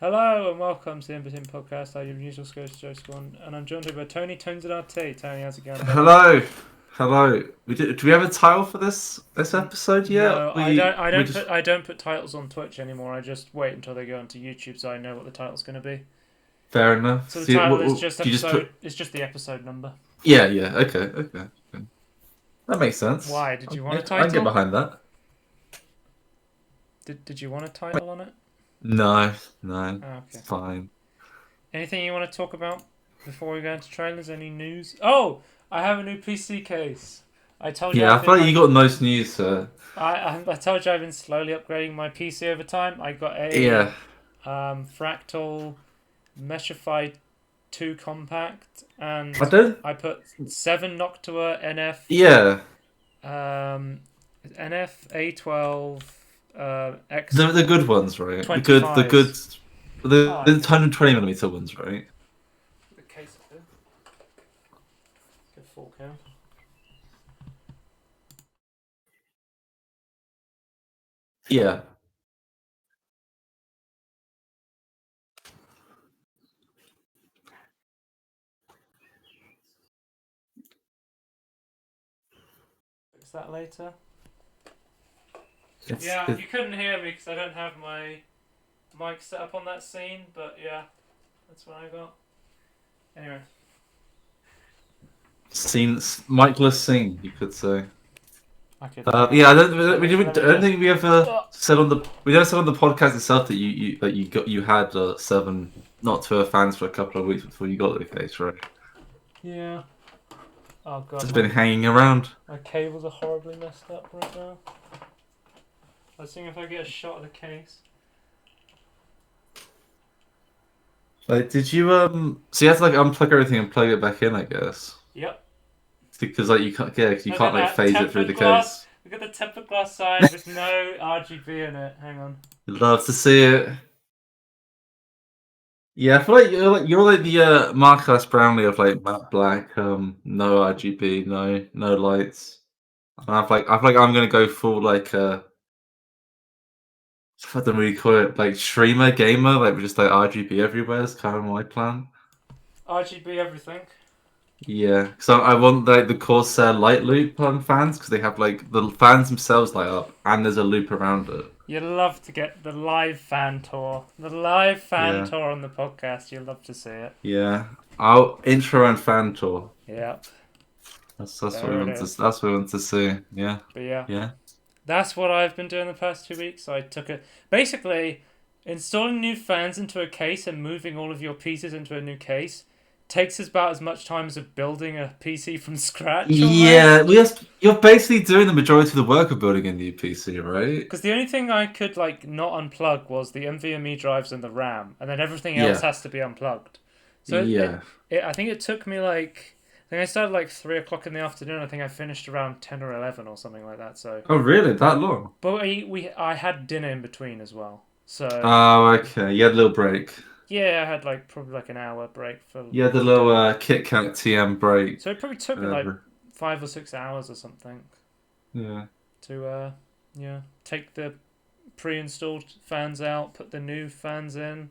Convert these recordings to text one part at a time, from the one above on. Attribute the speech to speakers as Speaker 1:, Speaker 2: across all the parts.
Speaker 1: Hello and welcome to the Inbetween podcast. I'm your usual Scottish Joe Swan, and I'm joined by Tony Tones and RT. Tony, how's it going, buddy?
Speaker 2: Hello, hello. Do we have a title for this episode yet?
Speaker 1: No, I
Speaker 2: We
Speaker 1: don't. I
Speaker 2: we
Speaker 1: don't
Speaker 2: just
Speaker 1: put. I don't put titles on Twitch anymore. I just wait until they go onto YouTube, so I know what the title's going to be.
Speaker 2: fair enough.
Speaker 1: So the
Speaker 2: See,
Speaker 1: title is just
Speaker 2: do you just
Speaker 1: episode.
Speaker 2: put?
Speaker 1: It's just the episode number.
Speaker 2: Yeah. Okay. That makes sense.
Speaker 1: Why? Did you want a
Speaker 2: Yeah, I can get
Speaker 1: title?
Speaker 2: behind that.
Speaker 1: Did you want a title on it?
Speaker 2: No,
Speaker 1: Oh,
Speaker 2: it's
Speaker 1: okay.
Speaker 2: fine.
Speaker 1: Anything you want to talk about before we go into trailers? Any news? Oh, I have a new PC case. I told you
Speaker 2: Yeah,
Speaker 1: I've
Speaker 2: I feel
Speaker 1: been
Speaker 2: like you
Speaker 1: like
Speaker 2: got nice news, sir.
Speaker 1: I told you I've been slowly upgrading my PC over time. I got a
Speaker 2: Yeah,
Speaker 1: Fractal Meshify 2 compact,
Speaker 2: I
Speaker 1: and
Speaker 2: don't.
Speaker 1: I put 7 Noctua
Speaker 2: Yeah,
Speaker 1: um, NF A12
Speaker 2: the good ones, right? The good,
Speaker 1: X25s.
Speaker 2: the 120 millimeter ones, right?
Speaker 1: The case of it. Good full count.
Speaker 2: Yeah.
Speaker 1: Fix that later.
Speaker 2: It's
Speaker 1: Yeah,
Speaker 2: it
Speaker 1: you couldn't hear me because I don't have my mic set up on that scene, but yeah, that's what I got. Anyway.
Speaker 2: Michael's scene, you could say.
Speaker 1: I could.
Speaker 2: Yeah, I
Speaker 1: Let me
Speaker 2: don't
Speaker 1: just.
Speaker 2: think we ever said on the we never said on the podcast itself that you had seven not to fans for a couple of weeks before you got the case, right?
Speaker 1: Yeah. Oh god,
Speaker 2: Just been hanging around.
Speaker 1: my cables are horribly messed up right now. Let's see if I get a shot of the case.
Speaker 2: Like, did you So you had to like unplug everything and plug it back in, I guess,
Speaker 1: Yep.
Speaker 2: because like you can't, yeah, 'cause you
Speaker 1: Look
Speaker 2: can't
Speaker 1: at
Speaker 2: like
Speaker 1: that
Speaker 2: phase it through
Speaker 1: tempered
Speaker 2: the
Speaker 1: glass.
Speaker 2: case.
Speaker 1: Look at the tempered glass side with no RGB in it. Hang on.
Speaker 2: Love to see it. Yeah, I feel like you're like the Marcus Brownlee of like matte black, no RGB, no lights. And I feel like I'm gonna go full like I don't really call it like streamer gamer, like with just like RGB everywhere is kind of my plan.
Speaker 1: RGB everything.
Speaker 2: Yeah, so I want like the Corsair light loop fans because they have like the fans themselves light up and there's a loop around it.
Speaker 1: You'd love to get the live fan tour. The live fan
Speaker 2: Yeah,
Speaker 1: tour on the podcast. You'd love to see it.
Speaker 2: yeah. I'll intro and fan tour.
Speaker 1: Yep.
Speaker 2: That's what we
Speaker 1: There it
Speaker 2: want to.
Speaker 1: is.
Speaker 2: That's what we want to see. Yeah,
Speaker 1: But yeah.
Speaker 2: yeah.
Speaker 1: That's what I've been doing the past 2 weeks. So I took it. Basically, installing new fans into a case and moving all of your pieces into a new case takes us about as much time as building a PC from scratch
Speaker 2: Yeah,
Speaker 1: almost.
Speaker 2: you're basically doing the majority of the work of building a new PC, right?
Speaker 1: Because the only thing I could like not unplug was the NVMe drives and the RAM, and then everything else
Speaker 2: Yeah,
Speaker 1: has to be unplugged. So
Speaker 2: yeah.
Speaker 1: I think it took me like I think I started like 3 o'clock in the afternoon. I think I finished around 10 or 11 or something like that. So,
Speaker 2: Oh, really? That long?
Speaker 1: but I had dinner in between as well. So
Speaker 2: Oh, okay. You had a little break.
Speaker 1: yeah, I had like probably like an hour break for
Speaker 2: You had the little
Speaker 1: dinner.
Speaker 2: Kit Kat TM break.
Speaker 1: So it probably took me like
Speaker 2: Whatever.
Speaker 1: 5 or 6 hours or something
Speaker 2: Yeah.
Speaker 1: to yeah take the pre-installed fans out, put the new fans in,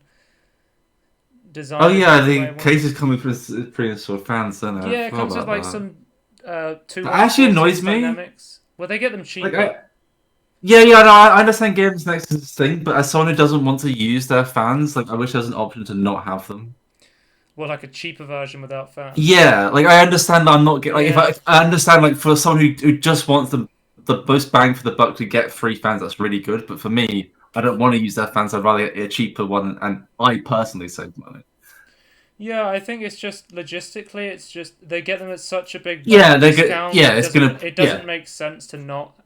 Speaker 2: Oh
Speaker 1: design
Speaker 2: yeah,
Speaker 1: everything the way I
Speaker 2: the
Speaker 1: want.
Speaker 2: cases coming with pre-installed fans, don't they? I
Speaker 1: Yeah, it
Speaker 2: forgot
Speaker 1: comes with
Speaker 2: about
Speaker 1: like
Speaker 2: that.
Speaker 1: some two
Speaker 2: That
Speaker 1: one
Speaker 2: actually
Speaker 1: forties
Speaker 2: annoys me.
Speaker 1: dynamics. Well, they get them
Speaker 2: Like,
Speaker 1: cheaper.
Speaker 2: yeah, no, I understand games next to this thing, but as someone who doesn't want to use their fans, like, I wish there was an option to not have them.
Speaker 1: Well, like a cheaper version without fans.
Speaker 2: Yeah, like I understand. I'm not getting like
Speaker 1: Yeah,
Speaker 2: if I understand like for someone who just wants the most bang for the buck to get free fans, that's really good. But for me, I don't want to use their fans. I'd rather get a cheaper one, and I personally save money.
Speaker 1: yeah. I think it's just logistically, it's just they get them at such a big
Speaker 2: Yeah,
Speaker 1: bulk
Speaker 2: they're good.
Speaker 1: discount.
Speaker 2: Yeah, it's gonna.
Speaker 1: It
Speaker 2: Yeah,
Speaker 1: doesn't make sense to not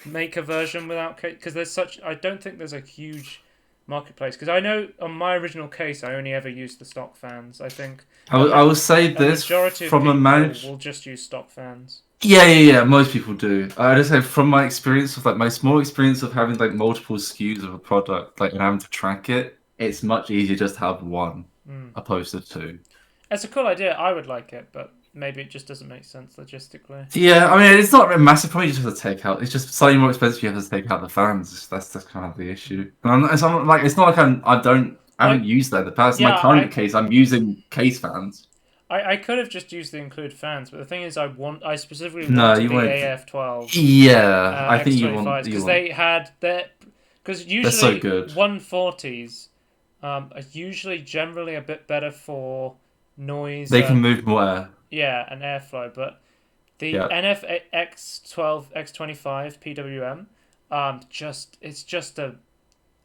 Speaker 1: make a version without because there's such. I don't think there's a huge marketplace because I know on my original case I only ever used the stock fans. I think
Speaker 2: I will say
Speaker 1: a
Speaker 2: this
Speaker 1: majority of
Speaker 2: from a
Speaker 1: people
Speaker 2: manage.
Speaker 1: will just use stock fans.
Speaker 2: Yeah. Most people do. I just say from my experience of like my small experience of having like multiple SKUs of a product, like and having to track it, it's much easier just to have one
Speaker 1: Mm.
Speaker 2: opposed to two.
Speaker 1: It's a cool idea. I would like it, but maybe it just doesn't make sense logistically.
Speaker 2: Yeah, I mean it's not a massive. Probably just have to take out. It's just slightly more expensive. You have to take out the fans. That's kind of the issue. And it's not like I don't I haven't used that in the past. In
Speaker 1: yeah,
Speaker 2: my current case, I'm using case fans.
Speaker 1: I could have just used the include fans, but the thing is, I specifically
Speaker 2: No,
Speaker 1: wanted
Speaker 2: you
Speaker 1: the
Speaker 2: want.
Speaker 1: AF12
Speaker 2: Yeah, I think
Speaker 1: X25s
Speaker 2: you
Speaker 1: because
Speaker 2: want.
Speaker 1: they had their because
Speaker 2: They're so
Speaker 1: usually
Speaker 2: good.
Speaker 1: 140s are usually generally a bit better for noise
Speaker 2: They can
Speaker 1: and
Speaker 2: move more air.
Speaker 1: yeah and airflow, but the
Speaker 2: Yeah.
Speaker 1: NF X12 X25 PWM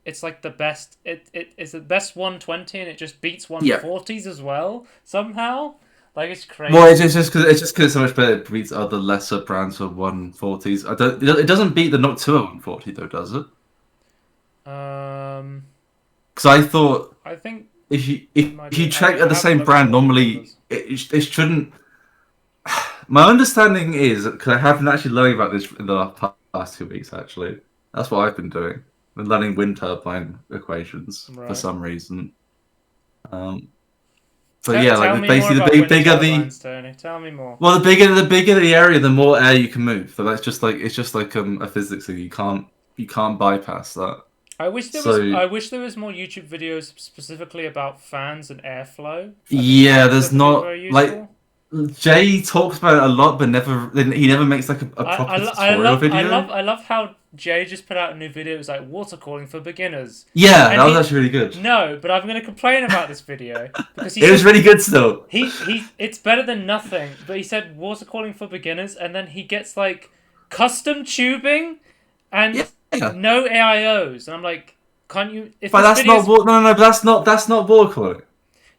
Speaker 1: it's like the best it is the best 120 and it just beats
Speaker 2: Yeah.
Speaker 1: 140s as well somehow. Like it's
Speaker 2: Well,
Speaker 1: crazy.
Speaker 2: it's just because it's so much better. It beats other lesser brands for 140s. I don't. It doesn't beat the Noctua 140 though, does it?
Speaker 1: Um,
Speaker 2: Because I thought
Speaker 1: I think
Speaker 2: if
Speaker 1: it might
Speaker 2: you
Speaker 1: do.
Speaker 2: check at
Speaker 1: I
Speaker 2: the
Speaker 1: haven't
Speaker 2: same
Speaker 1: looked at
Speaker 2: brand,
Speaker 1: all the
Speaker 2: normally
Speaker 1: numbers.
Speaker 2: it shouldn't. My understanding is because I have been actually learning about this in the past 2 weeks. Actually, that's what I've been doing. Been learning wind turbine equations for
Speaker 1: Right.
Speaker 2: some reason. Um, but yeah,
Speaker 1: Tell
Speaker 2: like
Speaker 1: me more
Speaker 2: basically
Speaker 1: about
Speaker 2: the
Speaker 1: wind
Speaker 2: bigger the
Speaker 1: turbines, Tony. Tell me more.
Speaker 2: well, the bigger the area, the more air you can move. So that's just like it's just like a physics thing. You can't bypass that. So
Speaker 1: I wish there was more YouTube videos specifically about fans and airflow. I think
Speaker 2: yeah,
Speaker 1: that
Speaker 2: there's
Speaker 1: would have been
Speaker 2: not
Speaker 1: very
Speaker 2: like
Speaker 1: useful.
Speaker 2: Jay talks about it a lot, but he never makes like a proper tutorial video.
Speaker 1: I love how Jay just put out a new video. It was like water cooling for beginners,
Speaker 2: Yeah,
Speaker 1: and
Speaker 2: that was
Speaker 1: he
Speaker 2: actually really good.
Speaker 1: no, but I'm going to complain about this video because he
Speaker 2: It was
Speaker 1: said
Speaker 2: really good still.
Speaker 1: he it's better than nothing. But he said water cooling for beginners, and then he gets like custom tubing
Speaker 2: Yeah,
Speaker 1: and
Speaker 2: yeah.
Speaker 1: no AIOs, and I'm like, can't you? If
Speaker 2: But
Speaker 1: this
Speaker 2: that's not
Speaker 1: video's
Speaker 2: no, but that's not water cooling.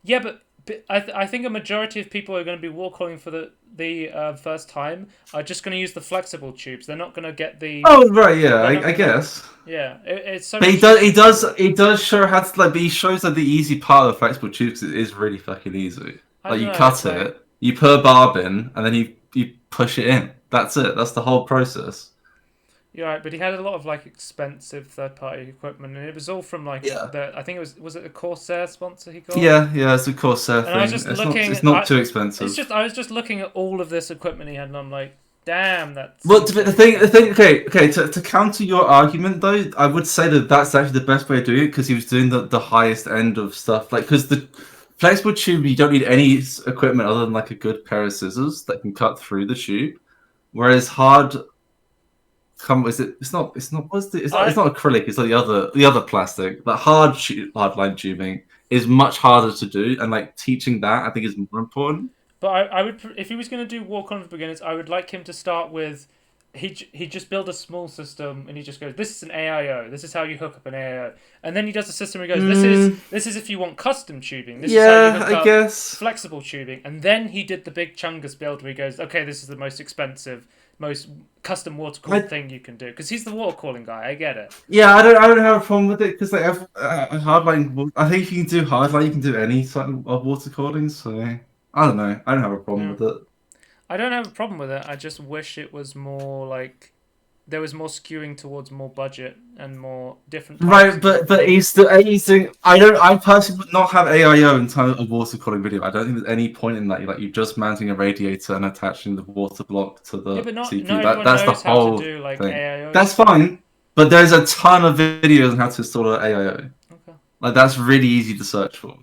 Speaker 1: yeah, but I think a majority of people who are going to be wall calling for the first time are just going to use the flexible tubes. They're not going to get the.
Speaker 2: Oh right, yeah,
Speaker 1: They're not
Speaker 2: I
Speaker 1: going to.
Speaker 2: guess.
Speaker 1: Yeah, it's so
Speaker 2: But
Speaker 1: much simpler.
Speaker 2: he does show how to like. But he shows like the easy part of the flexible tubes. It is really fucking easy.
Speaker 1: I
Speaker 2: Like
Speaker 1: don't
Speaker 2: you
Speaker 1: know.
Speaker 2: cut
Speaker 1: Like
Speaker 2: it, you put a barb in, and then you push it in. That's it. That's the whole process.
Speaker 1: you're right, but he had a lot of like expensive third party equipment, and it was all from like
Speaker 2: Yeah.
Speaker 1: the. I think it was it a Corsair sponsor he got.
Speaker 2: Yeah, it's a Corsair
Speaker 1: And I was
Speaker 2: thing.
Speaker 1: just looking.
Speaker 2: It's not too expensive.
Speaker 1: I was just looking at all of this equipment he had, and I'm like, damn, that
Speaker 2: Well,
Speaker 1: seems
Speaker 2: the
Speaker 1: very
Speaker 2: thing,
Speaker 1: expensive.
Speaker 2: okay. To counter your argument, though, I would say that that's actually the best way of doing it because he was doing the highest end of stuff. Like, because the flexible tube, you don't need any equipment other than like a good pair of scissors that can cut through the tube. Whereas hard, come, is it? It's not. What's the? It's
Speaker 1: I
Speaker 2: not acrylic. It's like the other plastic. But hard line tubing is much harder to do, and like teaching that, I think is more important.
Speaker 1: But I would if he was going to do walk on for beginners, I would like him to start with he just build a small system and he just goes, this is an AIO, this is how you hook up an AIO, and then he does a system where he goes, this is if you want custom tubing, this is how you
Speaker 2: Yeah,
Speaker 1: hook
Speaker 2: I
Speaker 1: up
Speaker 2: guess.
Speaker 1: flexible tubing, and then he did the big Chungus build where he goes, okay, this is the most expensive, most custom water cooled thing you can do because he's the water cooling guy. I get it.
Speaker 2: Yeah, I don't have a problem with it because like hardline. I think if you can do hardline, you can do any sort of water coding. So I don't know. I don't have a problem
Speaker 1: Yeah.
Speaker 2: with it.
Speaker 1: I don't have a problem with it. I just wish it was more like there was more skewing towards more budget and more different types
Speaker 2: Right,
Speaker 1: of water
Speaker 2: but
Speaker 1: cooling.
Speaker 2: he's doing. I don't. I personally would not have AIO in time of water cooling video. I don't think there's any point in that. Like you're just mounting a radiator and attaching the water block to
Speaker 1: Yeah,
Speaker 2: the
Speaker 1: but not
Speaker 2: CPU.
Speaker 1: everyone
Speaker 2: That's the
Speaker 1: knows how to
Speaker 2: whole
Speaker 1: do like
Speaker 2: thing.
Speaker 1: AIO
Speaker 2: That's
Speaker 1: stuff.
Speaker 2: fine, but there's a ton of videos on how to install an AIO.
Speaker 1: Okay.
Speaker 2: Like that's really easy to search for.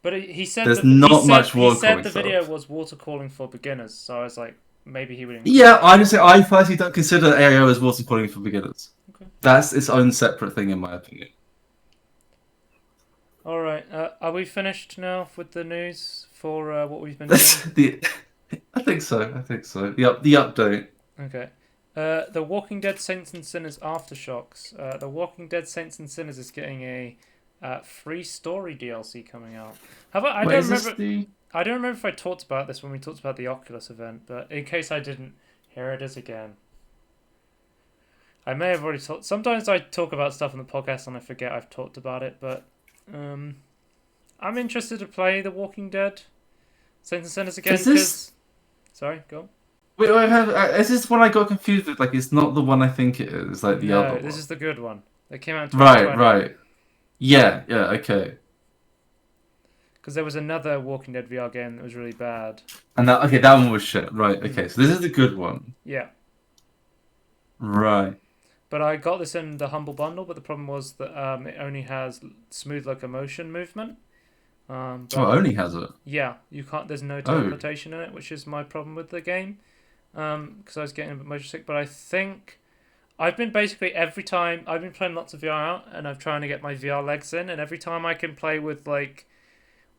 Speaker 1: But he said
Speaker 2: There's not much
Speaker 1: he
Speaker 2: water
Speaker 1: said
Speaker 2: cooling
Speaker 1: the video
Speaker 2: stuff.
Speaker 1: was water cooling for beginners, so I was like, maybe he would include
Speaker 2: Yeah,
Speaker 1: that.
Speaker 2: I personally don't consider AIO as water cooling for beginners.
Speaker 1: Okay.
Speaker 2: That's its own separate thing, in my opinion.
Speaker 1: All right. Are we finished now with the news for what we've been doing?
Speaker 2: the, I think so. I think so. The update.
Speaker 1: Okay. The Walking Dead Saints and Sinners Aftershocks. The Walking Dead Saints and Sinners is getting a free story DLC coming out. I
Speaker 2: Wait,
Speaker 1: don't
Speaker 2: is this
Speaker 1: remember.
Speaker 2: the?
Speaker 1: I don't remember if I talked about this when we talked about the Oculus event, but in case I didn't, here it is again. I may have already talked. Sometimes I talk about stuff on the podcast and I forget I've talked about it, but I'm interested to play The Walking Dead Saints and Sinners again
Speaker 2: Is this?
Speaker 1: because. Sorry, go on.
Speaker 2: Is this one I got confused with? Like, it's not the one I think it is. It's like the other
Speaker 1: No,
Speaker 2: one.
Speaker 1: this is the good one. They came out in
Speaker 2: Right,
Speaker 1: 2020.
Speaker 2: right. Yeah, yeah. Okay.
Speaker 1: Because there was another Walking Dead VR game that was really bad.
Speaker 2: And that one was shit. Right. Okay. So this is the good one.
Speaker 1: Yeah.
Speaker 2: Right.
Speaker 1: but I got this in the Humble Bundle. But the problem was that it only has smooth locomotion movement.
Speaker 2: Oh,
Speaker 1: But
Speaker 2: it only has it.
Speaker 1: yeah, you can't. There's no
Speaker 2: Oh,
Speaker 1: teleportation in it, which is my problem with the game. Because I was getting a bit motion sick. But I think I've been basically every time I've been playing lots of VR out, and I'm trying to get my VR legs in, and every time I can play with like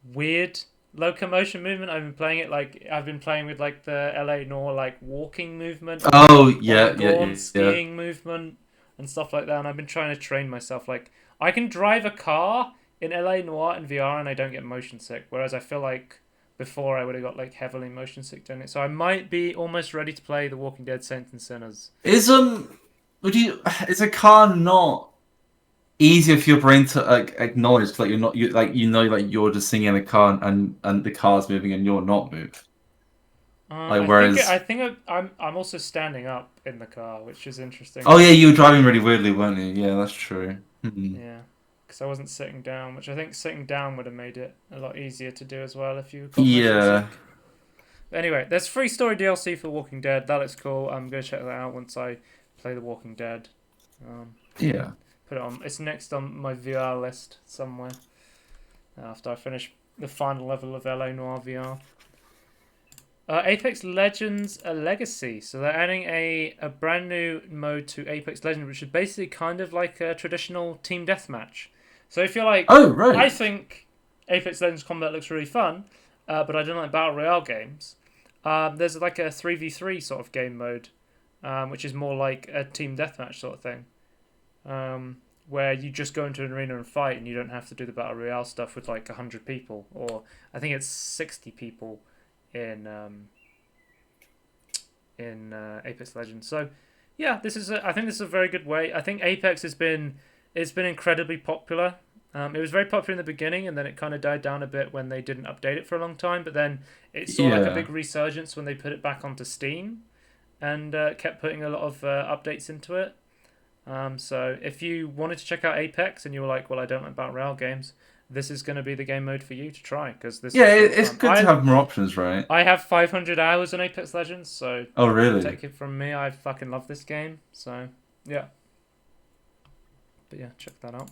Speaker 1: weird locomotion movement, I've been playing it like I've been playing with like the LA Noir like walking movement
Speaker 2: oh,
Speaker 1: or the
Speaker 2: yeah, yeah,
Speaker 1: Gorn
Speaker 2: yeah, yeah.
Speaker 1: skiing movement and stuff like that. And I've been trying to train myself. Like I can drive a car in LA Noir and VR, and I don't get motion sick. Whereas I feel like before I would have got like heavily motion sick doing it. So I might be almost ready to play The Walking Dead: Saints and Sinners.
Speaker 2: Is would you? Is a car not easier for your brain to like acknowledge? 'Cause, like you're not, like you're just sitting in a car and the car's moving and you're not moving. Like
Speaker 1: I
Speaker 2: whereas,
Speaker 1: think I'm also standing up in the car, which is interesting.
Speaker 2: oh yeah, you were driving really weirdly, weren't you? Yeah, that's true. Hmm.
Speaker 1: Yeah, because I wasn't sitting down, which I think sitting down would have made it a lot easier to do as well if you got motion
Speaker 2: Yeah,
Speaker 1: sick. But anyway, there's free story DLC for Walking Dead. That looks cool. I'm gonna check that out once I play The Walking Dead.
Speaker 2: yeah.
Speaker 1: Put it on. It's next on my VR list somewhere after I finish the final level of LA Noir VR. Apex Legends a Legacy. So they're adding a brand new mode to Apex Legends, which is basically kind of like a traditional team deathmatch. So if you're like,
Speaker 2: Oh right.
Speaker 1: I think Apex Legends combat looks really fun, but I don't like battle royale games. There's like a 3v3 sort of game mode, which is more like a team deathmatch sort of thing, where you just go into an arena and fight, and you don't have to do the battle royale stuff with like 100 people, or I think it's 60 people in Apex Legends. So yeah, I think this is a very good way. I think Apex it's been incredibly popular. It was very popular in the beginning, and then it kind of died down a bit when they didn't update it for a long time. But then it saw like a
Speaker 2: Yeah.
Speaker 1: big resurgence when they put it back onto Steam, and kept putting a lot of updates into it. So if you wanted to check out Apex and you were like, well, I don't like battle royale games, this is going to be the game mode for you to try because this
Speaker 2: Yeah,
Speaker 1: is really
Speaker 2: it's
Speaker 1: fun.
Speaker 2: good to have more options, right?
Speaker 1: I have 500 hours in Apex Legends, so
Speaker 2: Oh really?
Speaker 1: take it from me, I fucking love this game. So yeah, but yeah, check that out.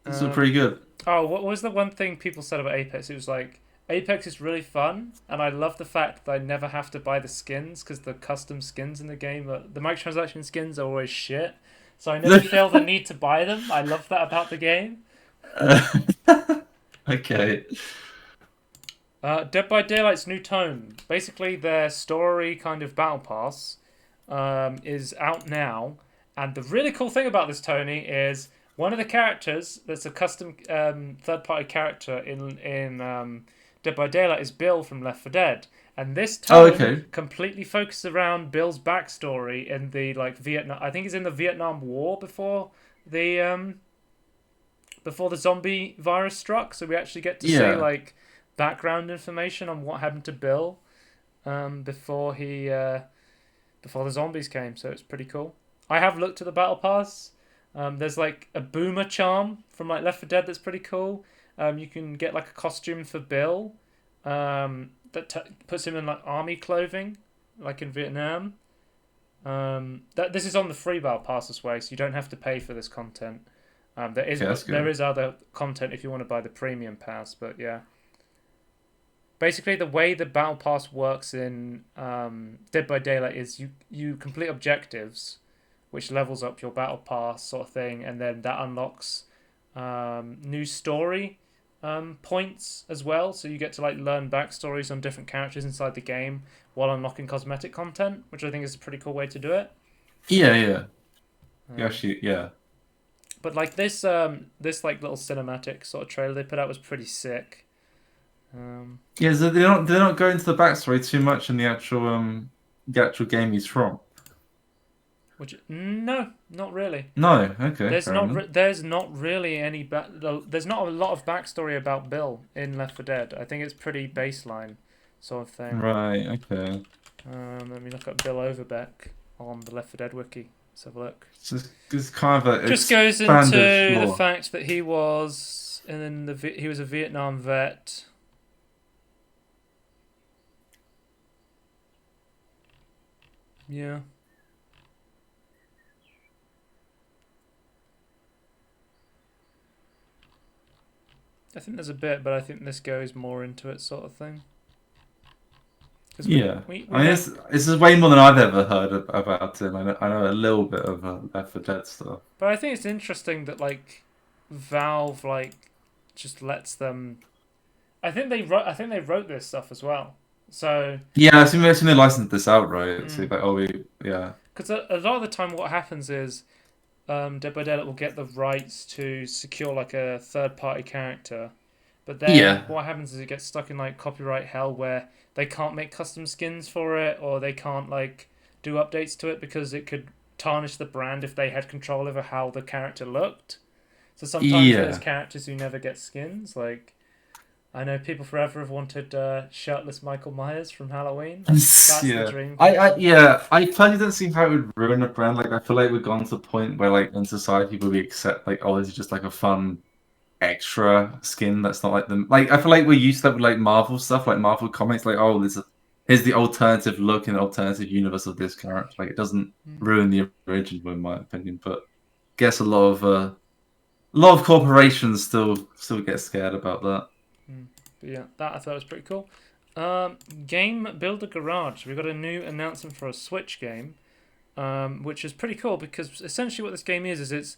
Speaker 2: It's pretty good.
Speaker 1: Oh, what was the one thing people said about Apex? It was like Apex is really fun, and I love the fact that I never have to buy the skins because the custom skins in the game, the microtransaction skins are always shit. So I never feel the need to buy them. I love that about the game.
Speaker 2: Okay.
Speaker 1: Dead by Daylight's new tone. Basically, their story kind of battle pass is out now. And the really cool thing about this, Tony, is one of the characters that's a custom third-party character in Dead by Daylight is Bill from Left 4 Dead. And this
Speaker 2: Oh,
Speaker 1: tone
Speaker 2: okay.
Speaker 1: completely focuses around Bill's backstory in the like Vietnam. I think he's in the Vietnam War before the zombie virus struck. So we actually get to see
Speaker 2: Yeah.
Speaker 1: like background information on what happened to Bill before before the zombies came. So it's pretty cool. I have looked at the battle pass. There's like a boomer charm from like Left 4 Dead that's pretty cool. You can get like a costume for Bill puts him in like army clothing, like in Vietnam. This is on the free battle pass this way, so you don't have to pay for this content.
Speaker 2: Okay, that's
Speaker 1: There
Speaker 2: good.
Speaker 1: is other content if you want to buy the premium pass, but yeah. Basically, the way the battle pass works in Dead by Daylight is you complete objectives, which levels up your battle pass sort of thing, and then that unlocks new story points as well. So you get to like learn backstories on different characters inside the game while unlocking cosmetic content, which I think is a pretty cool way to do it.
Speaker 2: Yeah, yeah.
Speaker 1: Um,
Speaker 2: Actually, yeah.
Speaker 1: but like this like little cinematic sort of trailer they put out was pretty sick.
Speaker 2: Yeah, so they're not going to the backstory too much in the actual game he's from.
Speaker 1: Which no, not really.
Speaker 2: No, okay, fair enough.
Speaker 1: There's not really any there's not a lot of backstory about Bill in Left 4 Dead. I think it's pretty baseline sort of thing.
Speaker 2: Right, okay.
Speaker 1: Let me look up Bill Overbeck on the Left 4 Dead wiki. Let's have a look.
Speaker 2: It's kind of a
Speaker 1: Just goes
Speaker 2: expanded
Speaker 1: into the
Speaker 2: lore.
Speaker 1: fact that he was he was a Vietnam vet. Yeah. I think there's a bit, but I think this goes more into it, sort of thing. Because
Speaker 2: Yeah,
Speaker 1: we
Speaker 2: I mean,
Speaker 1: don't.
Speaker 2: this is way more than I've ever heard about him. I know a little bit of Left 4 Dead stuff.
Speaker 1: But I think it's interesting that like Valve like just lets them. I think they wrote this stuff as well. So.
Speaker 2: Yeah, I assume they licensed this out, right? So
Speaker 1: Mm.
Speaker 2: like, yeah,
Speaker 1: Because a lot of the time, what happens is Dead by Daylight will get the rights to secure like a third-party character, but then
Speaker 2: yeah,
Speaker 1: what happens is it gets stuck in like copyright hell where they can't make custom skins for it or they can't like do updates to it because it could tarnish the brand if they had control over how the character looked. So sometimes there's
Speaker 2: yeah.
Speaker 1: characters who never get skins. Like I know people forever have wanted shirtless Michael Myers from Halloween. That's the
Speaker 2: Yeah.
Speaker 1: dream come true.
Speaker 2: I personally don't see how it would ruin a brand. Like, I feel like we've gone to the point where, like, in society, we accept, like, oh, this is just like a fun extra skin that's not like them. Like, I feel like we're used to that with, like, Marvel stuff, like Marvel comics, like, oh, here's the alternative look and alternative universe of this character. Like, it doesn't
Speaker 1: Mm.
Speaker 2: ruin the original, in my opinion. But I guess a lot of corporations still get scared about that.
Speaker 1: Mm. But yeah, that I thought was pretty cool. Game Builder Garage. We got a new announcement for a Switch game, which is pretty cool because essentially what this game is it's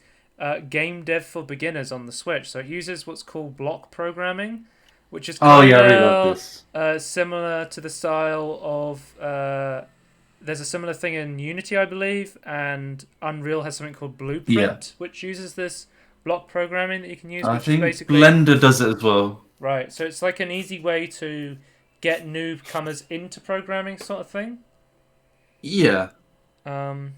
Speaker 1: game dev for beginners on the Switch. So it uses what's called block programming, which is
Speaker 2: Oh,
Speaker 1: kind
Speaker 2: yeah, I really love
Speaker 1: of
Speaker 2: this.
Speaker 1: similar to the style of. There's a similar thing in Unity, I believe, and Unreal has something called
Speaker 2: Yeah.
Speaker 1: Blueprint, which uses this block programming that you can use,
Speaker 2: I
Speaker 1: which is
Speaker 2: think
Speaker 1: basically.
Speaker 2: Blender does it as well.
Speaker 1: Right, so it's like an easy way to get newcomers into programming, sort of thing.
Speaker 2: Yeah.
Speaker 1: Um,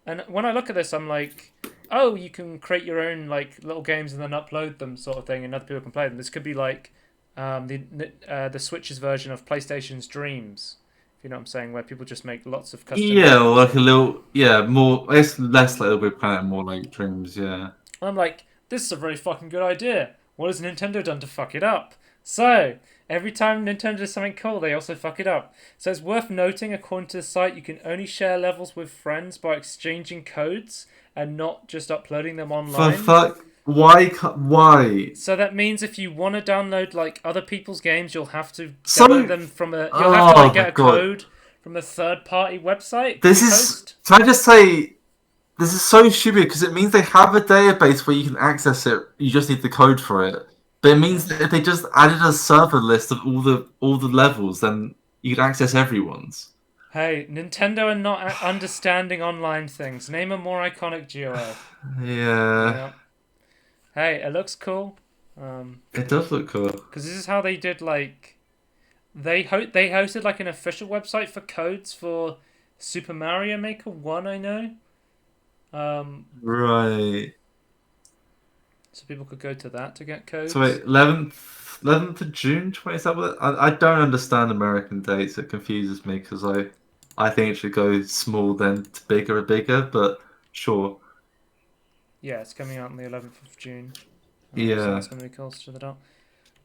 Speaker 1: and when I look at this, I'm like, oh, you can create your own like little games and then upload them, sort of thing, and other people can play them. This could be like the Switch's version of PlayStation's Dreams, if you know what I'm saying, where people just make lots of custom
Speaker 2: Yeah, or
Speaker 1: games.
Speaker 2: like a little, yeah, more, I guess less Little Big Planet, more like Dreams, yeah.
Speaker 1: I'm like, this is a very fucking good idea. What has Nintendo done to fuck it up? So, every time Nintendo does something cool, they also fuck it up. So it's worth noting, according to the site, you can only share levels with friends by exchanging codes and not just uploading them
Speaker 2: For
Speaker 1: online.
Speaker 2: fuck, why?
Speaker 1: So that means if you want to download like other people's games, you'll have to download
Speaker 2: So,
Speaker 1: them from a. You'll have to like
Speaker 2: oh
Speaker 1: get
Speaker 2: my
Speaker 1: a
Speaker 2: god.
Speaker 1: code from a third-party website
Speaker 2: This
Speaker 1: you
Speaker 2: is,
Speaker 1: host.
Speaker 2: can I just say, this is so stupid because it means they have a database where you can access it, you just need the code for it. But it
Speaker 1: Yeah.
Speaker 2: means that if they just added a server list of all the levels, then you could access everyone's.
Speaker 1: Hey, Nintendo are not understanding online things. Name a more iconic duo.
Speaker 2: Yeah,
Speaker 1: Yeah. Hey, it looks cool. Um,
Speaker 2: it does look cool.
Speaker 1: because this is how they did like they hosted like an official website for codes for Super Mario Maker 1, I know. Um,
Speaker 2: Right.
Speaker 1: so people could go to that to get
Speaker 2: So
Speaker 1: codes.
Speaker 2: wait, 11th of June, 27th? I don't understand American dates. It confuses me because I think it should go small then to bigger and bigger, but sure.
Speaker 1: Yeah, it's coming out on the 11th of June. So
Speaker 2: Yeah.
Speaker 1: that's going to be cool to check that out.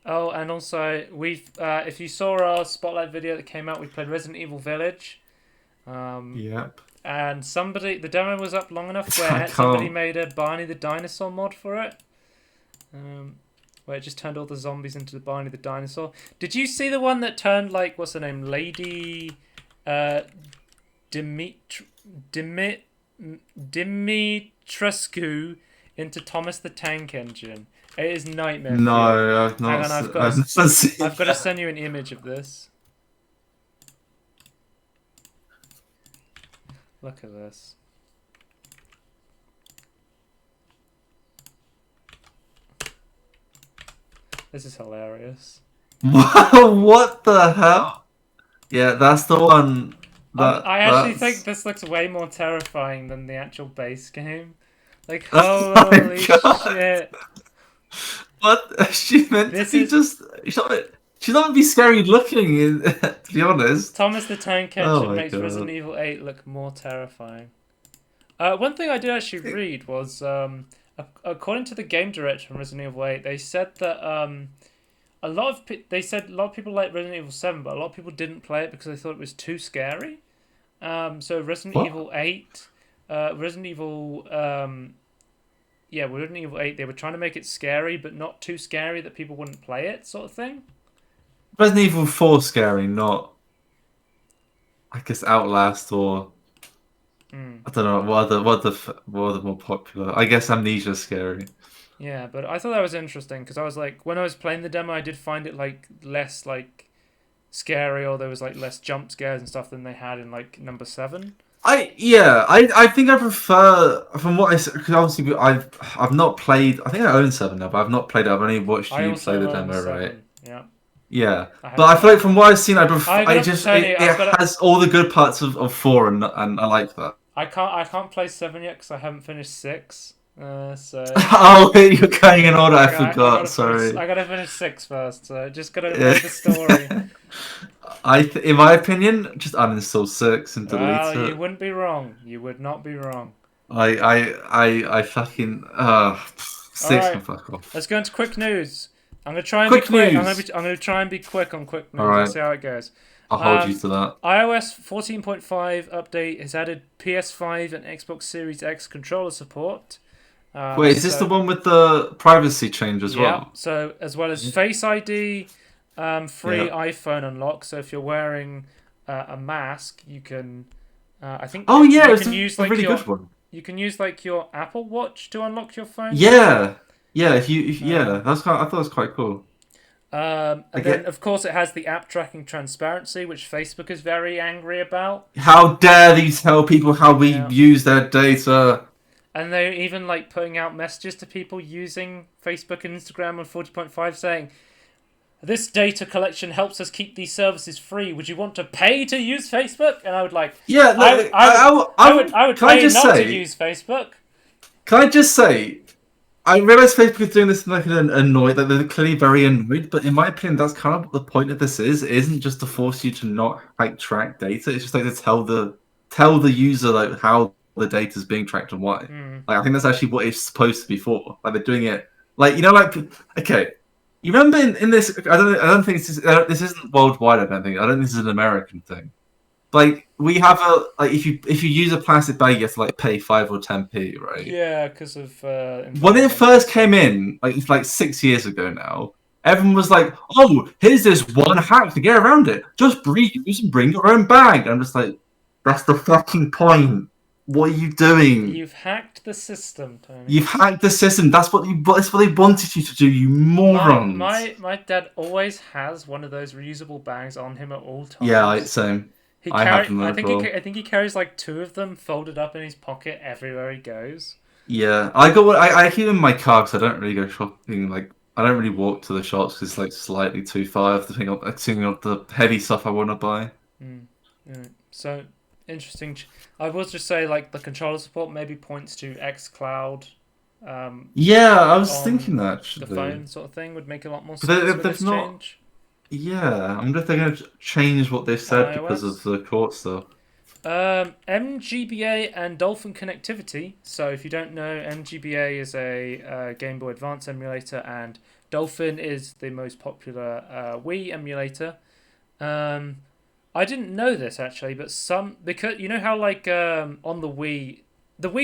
Speaker 1: Oh, and also we've if you saw our spotlight video that came out, we played Resident Evil Village. Um,
Speaker 2: Yep.
Speaker 1: and the demo was up long enough
Speaker 2: I
Speaker 1: where somebody
Speaker 2: can't.
Speaker 1: made a Barney the Dinosaur mod for it. Where it just turned all the zombies into the Barney the Dinosaur. Did you see the one that turned like what's her name, Lady uh, Dimitr Dimit Dimitrescu into Thomas the Tank Engine? It is nightmare fuel.
Speaker 2: No, I've
Speaker 1: Hang
Speaker 2: not.
Speaker 1: on,
Speaker 2: I've not seen
Speaker 1: I've got to
Speaker 2: that.
Speaker 1: send you an image of this. Look at this. This is hilarious.
Speaker 2: What the hell? Yeah, that's the one.
Speaker 1: I actually think
Speaker 2: That's.
Speaker 1: this looks way more terrifying than the actual base game. Like,
Speaker 2: Oh my
Speaker 1: holy
Speaker 2: god!
Speaker 1: shit.
Speaker 2: What? She meant to
Speaker 1: This
Speaker 2: be
Speaker 1: is
Speaker 2: just. She's not meant to be scary looking, to be honest.
Speaker 1: Thomas the Tank
Speaker 2: Oh
Speaker 1: Engine
Speaker 2: my
Speaker 1: makes Resident
Speaker 2: god.
Speaker 1: Evil 8 look more terrifying. One thing I did actually read was, according to the game director from Resident Evil 8, they said that they said a lot of people like Resident Evil 7, but a lot of people didn't play it because they thought it was too scary. So Resident
Speaker 2: What?
Speaker 1: Evil 8, Resident Evil Resident Evil 8, they were trying to make it scary, but not too scary that people wouldn't play it, sort of thing.
Speaker 2: Resident Evil 4 scary, not I guess Outlast or
Speaker 1: Mm.
Speaker 2: I don't know what are the more popular. I guess Amnesia scary.
Speaker 1: Yeah, but I thought that was interesting because I was like, when I was playing the demo, I did find it like less like scary, or there was like less jump scares and stuff than they had in like number 7.
Speaker 2: I think I prefer from what I because obviously I've not played. I think I own 7 now, but I've not played it. I've only watched
Speaker 1: I
Speaker 2: you play the
Speaker 1: also own
Speaker 2: demo, right?
Speaker 1: 7. Yeah,
Speaker 2: Yeah,
Speaker 1: I
Speaker 2: but
Speaker 1: haven't
Speaker 2: I feel
Speaker 1: played
Speaker 2: like from
Speaker 1: it.
Speaker 2: what I've seen, I prefer.
Speaker 1: I got to Tony. I've
Speaker 2: It
Speaker 1: got to.
Speaker 2: has all the good parts of 4, and I like that.
Speaker 1: I can't play 7 yet because I haven't finished 6. So
Speaker 2: Oh, you're going in order. I
Speaker 1: I
Speaker 2: forgot.
Speaker 1: gotta finish.
Speaker 2: Sorry.
Speaker 1: I gotta finish 6 first. So just gotta
Speaker 2: Yeah.
Speaker 1: know the story.
Speaker 2: In my opinion, just uninstall 6 and delete
Speaker 1: Well, you
Speaker 2: it.
Speaker 1: wouldn't be wrong. You would not be wrong.
Speaker 2: I fucking 6 can
Speaker 1: Alright,
Speaker 2: fuck off.
Speaker 1: let's go into quick news. I'm gonna try and be
Speaker 2: Quick
Speaker 1: quick.
Speaker 2: news.
Speaker 1: I'm gonna try and be quick on quick
Speaker 2: All
Speaker 1: news. We'll
Speaker 2: right,
Speaker 1: see how it goes.
Speaker 2: I'll hold you
Speaker 1: Um,
Speaker 2: to that.
Speaker 1: iOS 14.5 update has added PS5 and Xbox Series X controller support.
Speaker 2: Wait, is this the one with the privacy change as
Speaker 1: Yeah.
Speaker 2: well?
Speaker 1: So as well as Face ID, free
Speaker 2: Yeah.
Speaker 1: iPhone unlock. So if you're wearing a mask, you can. I think
Speaker 2: Oh yeah,
Speaker 1: you
Speaker 2: it's
Speaker 1: can
Speaker 2: a
Speaker 1: use like
Speaker 2: really
Speaker 1: your
Speaker 2: good one.
Speaker 1: you can use like your Apple Watch to unlock your phone.
Speaker 2: Yeah, yeah. Yeah,
Speaker 1: Um,
Speaker 2: I thought it was quite cool. I
Speaker 1: and then,
Speaker 2: get
Speaker 1: of course, it has the app tracking transparency, which Facebook is very angry about.
Speaker 2: how dare these tell people how we
Speaker 1: Yeah.
Speaker 2: use their data?
Speaker 1: And they're even like putting out messages to people using Facebook and Instagram on 40.5 saying, this data collection helps us keep these services free. Would you want to pay to use Facebook? And I would like,
Speaker 2: Yeah, no,
Speaker 1: I would
Speaker 2: can I
Speaker 1: pay
Speaker 2: just
Speaker 1: not to
Speaker 2: say?
Speaker 1: use Facebook.
Speaker 2: Can I just say? I realize Facebook is doing this in like an annoyed, like they're clearly very annoyed. But in my opinion, that's kind of what the point of this is. It isn't just to force you to not like track data. It's just like to tell the user like how the data is being tracked and why.
Speaker 1: Hmm.
Speaker 2: Like I think that's actually what it's supposed to be for. Like they're doing it like like okay. You remember in this? I don't think this isn't worldwide. I don't think. I don't think this is an American thing. Like we have a like if you use a plastic bag, you have to like pay 5 or 10p, right?
Speaker 1: Yeah, because of
Speaker 2: When it
Speaker 1: environment and
Speaker 2: first
Speaker 1: stuff.
Speaker 2: came in, like it's like 6 years ago now, everyone was like, "Oh, here's this one hack to get around it. Just reuse and bring your own bag." And I'm just like, "That's the fucking point. What are you doing?
Speaker 1: You've hacked the system, Tony.
Speaker 2: You've hacked the system. That's what they wanted you to do. You
Speaker 1: My
Speaker 2: morons."
Speaker 1: my my dad always has one of those reusable bags on him at all
Speaker 2: Yeah,
Speaker 1: times.
Speaker 2: same.
Speaker 1: He
Speaker 2: I have
Speaker 1: carry.
Speaker 2: them
Speaker 1: I
Speaker 2: as
Speaker 1: think
Speaker 2: well.
Speaker 1: I think he carries like 2 of them folded up in his pocket everywhere he goes.
Speaker 2: Yeah, I keep them in my car because I don't really go shopping. Like I don't really walk to the shops 'cause it's like slightly too far. I have to pick up the heavy stuff I want to buy.
Speaker 1: Mm. Yeah. So interesting. I will just say like the controller support maybe points to xCloud,
Speaker 2: Yeah, I was thinking
Speaker 1: on
Speaker 2: that
Speaker 1: the
Speaker 2: actually.
Speaker 1: phone sort of thing would make a lot more
Speaker 2: But
Speaker 1: sense with
Speaker 2: they've
Speaker 1: this
Speaker 2: not.
Speaker 1: change
Speaker 2: Yeah, I wonder if they're going to change what they
Speaker 1: on
Speaker 2: said because of
Speaker 1: iOS.
Speaker 2: the court stuff.
Speaker 1: MGBA and Dolphin connectivity. So, if you don't know, MGBA is a Game Boy Advance emulator, and Dolphin is the most popular Wii emulator. I didn't know this actually, but because you know how like on the Wii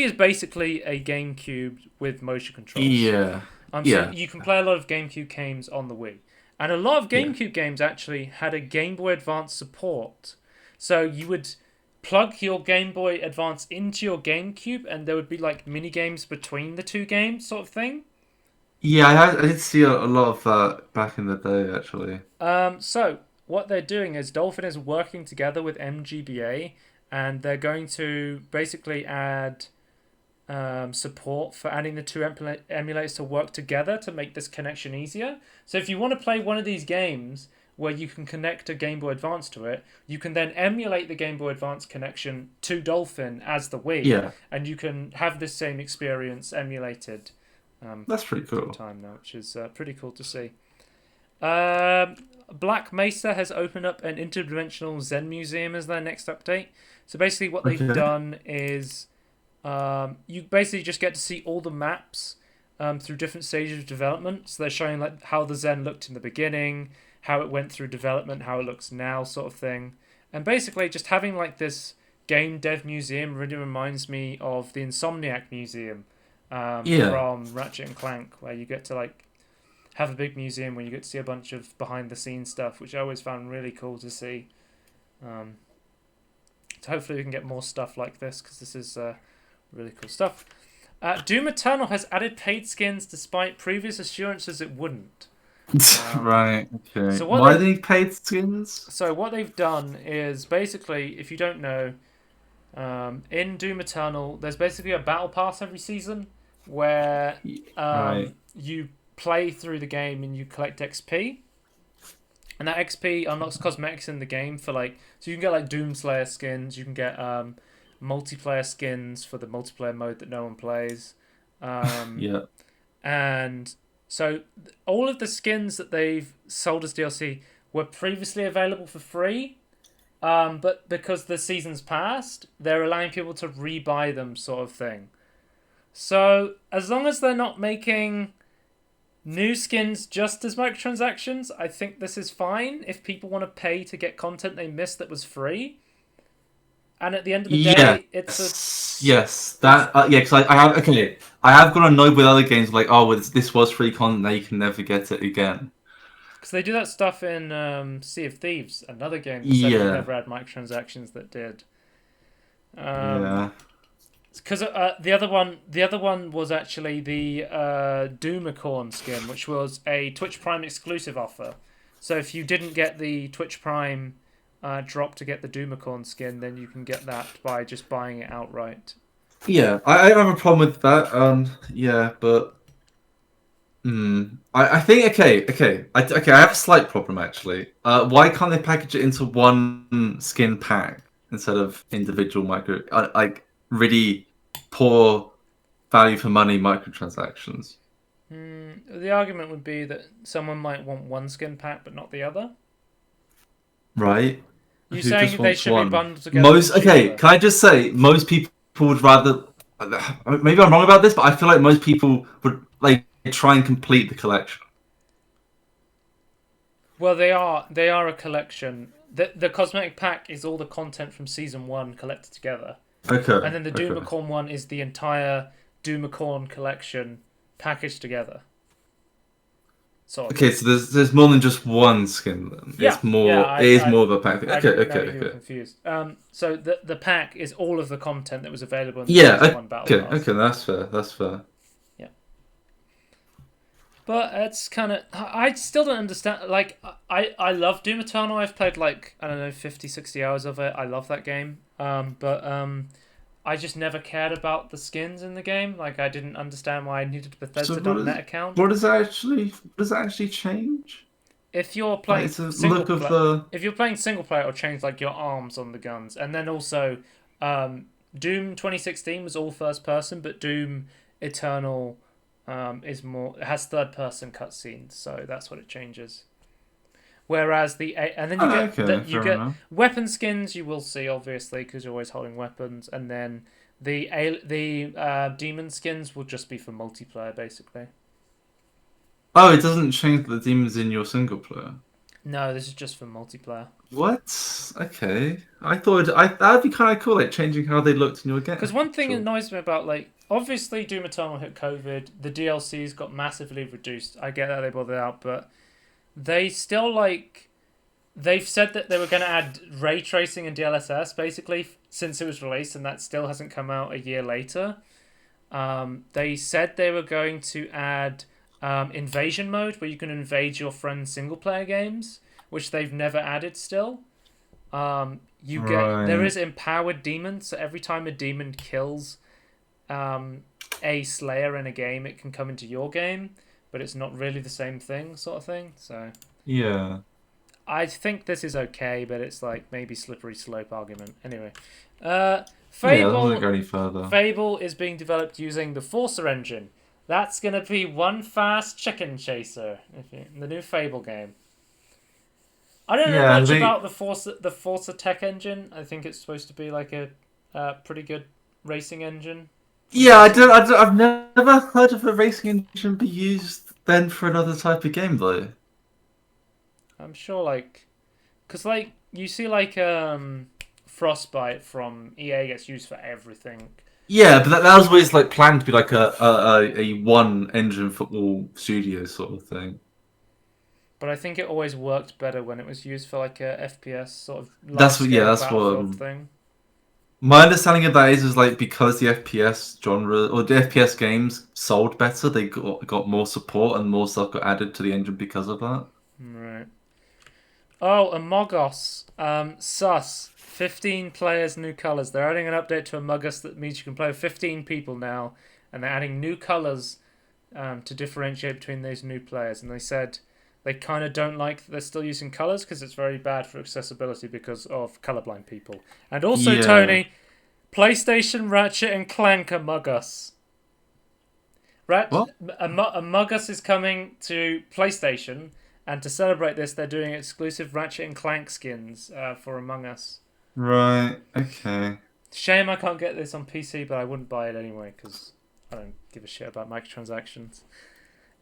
Speaker 1: is basically a GameCube with motion controls.
Speaker 2: Yeah,
Speaker 1: So
Speaker 2: yeah,
Speaker 1: you can play a lot of GameCube games on the Wii, and a lot of
Speaker 2: yeah.
Speaker 1: GameCube games actually had a Game Boy Advance support. So you would plug your Game Boy Advance into your GameCube, and there would be like mini games between the two games, sort of thing.
Speaker 2: Yeah, I did see a lot of that back in the day actually.
Speaker 1: So what they're doing is Dolphin is working together with MGBA, and they're going to basically add support for adding the two emulators to work together to make this connection easier. So if you want to play one of these games where you can connect a Game Boy Advance to it, you can then emulate the Game Boy Advance connection to Dolphin as the Wii,
Speaker 2: Yeah,
Speaker 1: and you can have this same experience emulated
Speaker 2: that's pretty
Speaker 1: through
Speaker 2: cool.
Speaker 1: time now, which is pretty cool to see. Um, Black Mesa has opened up an interdimensional Zen museum as their next update. So basically, what they've
Speaker 2: Okay.
Speaker 1: done is you basically just get to see all the maps through different stages of development. So they're showing like how the Zen looked in the beginning, how it went through development, how it looks now, sort of thing. And basically, just having like this game dev museum really reminds me of the Insomniac Museum
Speaker 2: Yeah.
Speaker 1: from Ratchet and Clank, where you get to like have a big museum where you get to see a bunch of behind the scenes stuff, which I always found really cool to see. Um, so hopefully we can get more stuff like this because this is really cool stuff. Doom Eternal has added paid skins despite previous assurances it wouldn't.
Speaker 2: Right. Okay.
Speaker 1: So
Speaker 2: Why do they paid skins?
Speaker 1: So what they've done is basically, if you don't know, in Doom Eternal, there's basically a battle pass every season where
Speaker 2: Right.
Speaker 1: you play through the game and you collect XP, and that XP unlocks cosmetics in the game for like, so you can get like Doomslayer skins, you can get multiplayer skins for the multiplayer mode that no one plays,
Speaker 2: Yeah.
Speaker 1: and so all of the skins that they've sold as DLC were previously available for free. But because the season's passed, they're allowing people to rebuy them, sort of thing. So as long as they're not making new skins just as microtransactions, I think this is fine. If people want to pay to get content they missed that was free, and at the end of the day, it's
Speaker 2: yes. That yeah. Because I have I have got annoyed with other games like well, this was free content now you can never get it again.
Speaker 1: because they do that stuff in Sea of Thieves, another game that said it
Speaker 2: Yeah.
Speaker 1: never had microtransactions that did.
Speaker 2: Yeah.
Speaker 1: Because the other one was actually the Doomicorn skin, which was a Twitch Prime exclusive offer. So if you didn't get the Twitch Prime drop to get the Doomicorn skin, then you can get that by just buying it outright.
Speaker 2: Yeah. I don't have a problem with that. Yeah, but. I think I have a slight problem actually. Why can't they package it into one skin pack instead of individual micro like really poor value for money microtransactions?
Speaker 1: The argument would be that someone might want one skin pack but not the other.
Speaker 2: Right?
Speaker 1: You
Speaker 2: Who
Speaker 1: saying
Speaker 2: just
Speaker 1: they
Speaker 2: wants
Speaker 1: should
Speaker 2: one?
Speaker 1: be bundled together?
Speaker 2: Can I just say most people would rather. Maybe I'm wrong about this, but I feel like most people would like try and complete the collection.
Speaker 1: Well, they are a collection. The cosmetic pack is all the content from season 1 collected together.
Speaker 2: Okay.
Speaker 1: And then the Doomicorn one is the entire Doomicorn collection packaged together. So
Speaker 2: there's more than just one skin then.
Speaker 1: Yeah,
Speaker 2: It's more
Speaker 1: yeah,
Speaker 2: it is more of a pack.
Speaker 1: I
Speaker 2: Okay,
Speaker 1: didn't know you were
Speaker 2: okay.
Speaker 1: confused. So the pack is all of the content that was available in the
Speaker 2: Yeah,
Speaker 1: season 1 battle pass.
Speaker 2: okay, that's fair.
Speaker 1: Yeah. But it's kind of I still don't understand. Like I love Doom Eternal. I've played like I don't know 50, 60 hours of it. I love that game. But I just never cared about the skins in the game. Like I didn't understand why I needed a Bethesda.net account.
Speaker 2: What does that actually change?
Speaker 1: If you're playing
Speaker 2: Like, it's a
Speaker 1: single
Speaker 2: look of
Speaker 1: player,
Speaker 2: the
Speaker 1: if you're playing single player, it'll change like your arms on the guns, and then also, Doom 2016 was all first person, but Doom Eternal, is more it has third person cutscenes, so that's what it changes. Whereas and then you get
Speaker 2: enough.
Speaker 1: weapon skins. You will see obviously because you're always holding weapons, and then the demon skins will just be for multiplayer basically.
Speaker 2: Oh, it doesn't change the demons in your single player.
Speaker 1: No, this is just for multiplayer.
Speaker 2: What? Okay. I thought that'd be kind of cool, like changing how they looked in your game.
Speaker 1: Because one thing annoys me about like obviously Doom Eternal hit COVID, the DLCs got massively reduced. I get that they brought it out, but they still like they've said that they were going to add ray tracing and DLSS basically since it was released, and that still hasn't come out a year later. They said they were going to add invasion mode where you can invade your friend's single player games, which they've never added still. There is empowered demons, so every time a demon kills a slayer in a game, it can come into your game, but it's not really the same thing, sort of thing. So
Speaker 2: yeah,
Speaker 1: I think this is okay, but it's like maybe slippery slope argument. Anyway, Fable.
Speaker 2: Doesn't go any further.
Speaker 1: Fable is being developed using the Forcer engine. That's gonna be one fast chicken chaser in the new Fable game. I don't know much about the Forza tech engine. I think it's supposed to be like a pretty good racing engine.
Speaker 2: Yeah, I've never heard of a racing engine be used then for another type of game though.
Speaker 1: I'm sure, like, cause like you see like Frostbite from EA gets used for everything.
Speaker 2: Yeah, but that was always like planned to be like a one engine football studio sort of thing.
Speaker 1: But I think it always worked better when it was used for like a FPS sort of large
Speaker 2: That's what. Yeah,
Speaker 1: scale
Speaker 2: that's what.
Speaker 1: battlefield thing.
Speaker 2: My understanding of that is like because the FPS genre or the FPS games sold better, they got more support and more stuff got added to the engine because of that.
Speaker 1: Right. Oh, Among Us. Sus. 15 players, new colors. They're adding an update to Among Us that means you can play with 15 people now, and they're adding new colors to differentiate between those new players. And they said they kind of don't like that they're still using colors because it's very bad for accessibility because of colorblind people. And also,
Speaker 2: Yeah.
Speaker 1: Tony, PlayStation Ratchet and Clank Among Us.
Speaker 2: What?
Speaker 1: Among Us is coming to PlayStation, and to celebrate this, they're doing exclusive Ratchet and Clank skins for Among Us.
Speaker 2: Right. Okay.
Speaker 1: Shame I can't get this on PC, but I wouldn't buy it anyway because I don't give a shit about microtransactions.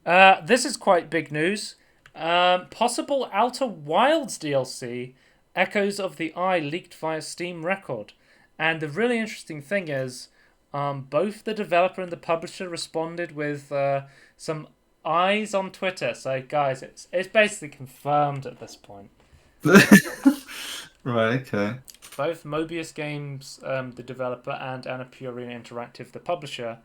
Speaker 1: This is quite big news. Possible Outer Wilds DLC, Echoes of the Eye leaked via Steam Record. And the really interesting thing is, both the developer and the publisher responded with some eyes on Twitter. So, guys, it's basically confirmed at this point.
Speaker 2: Right. Okay.
Speaker 1: Both Mobius Games, the developer, and Annapurna Interactive, the publisher,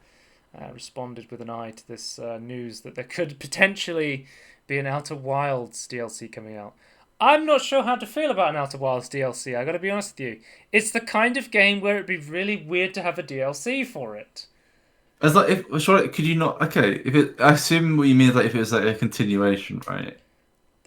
Speaker 1: responded with an eye to this news that there could potentially be an Outer Wilds DLC coming out. I'm not sure how to feel about an Outer Wilds DLC, I gotta be honest with you. It's the kind of game where it'd be really weird to have a DLC for it.
Speaker 2: It's like if sure could you not okay if it I assume what you mean is like if it was like a continuation, right?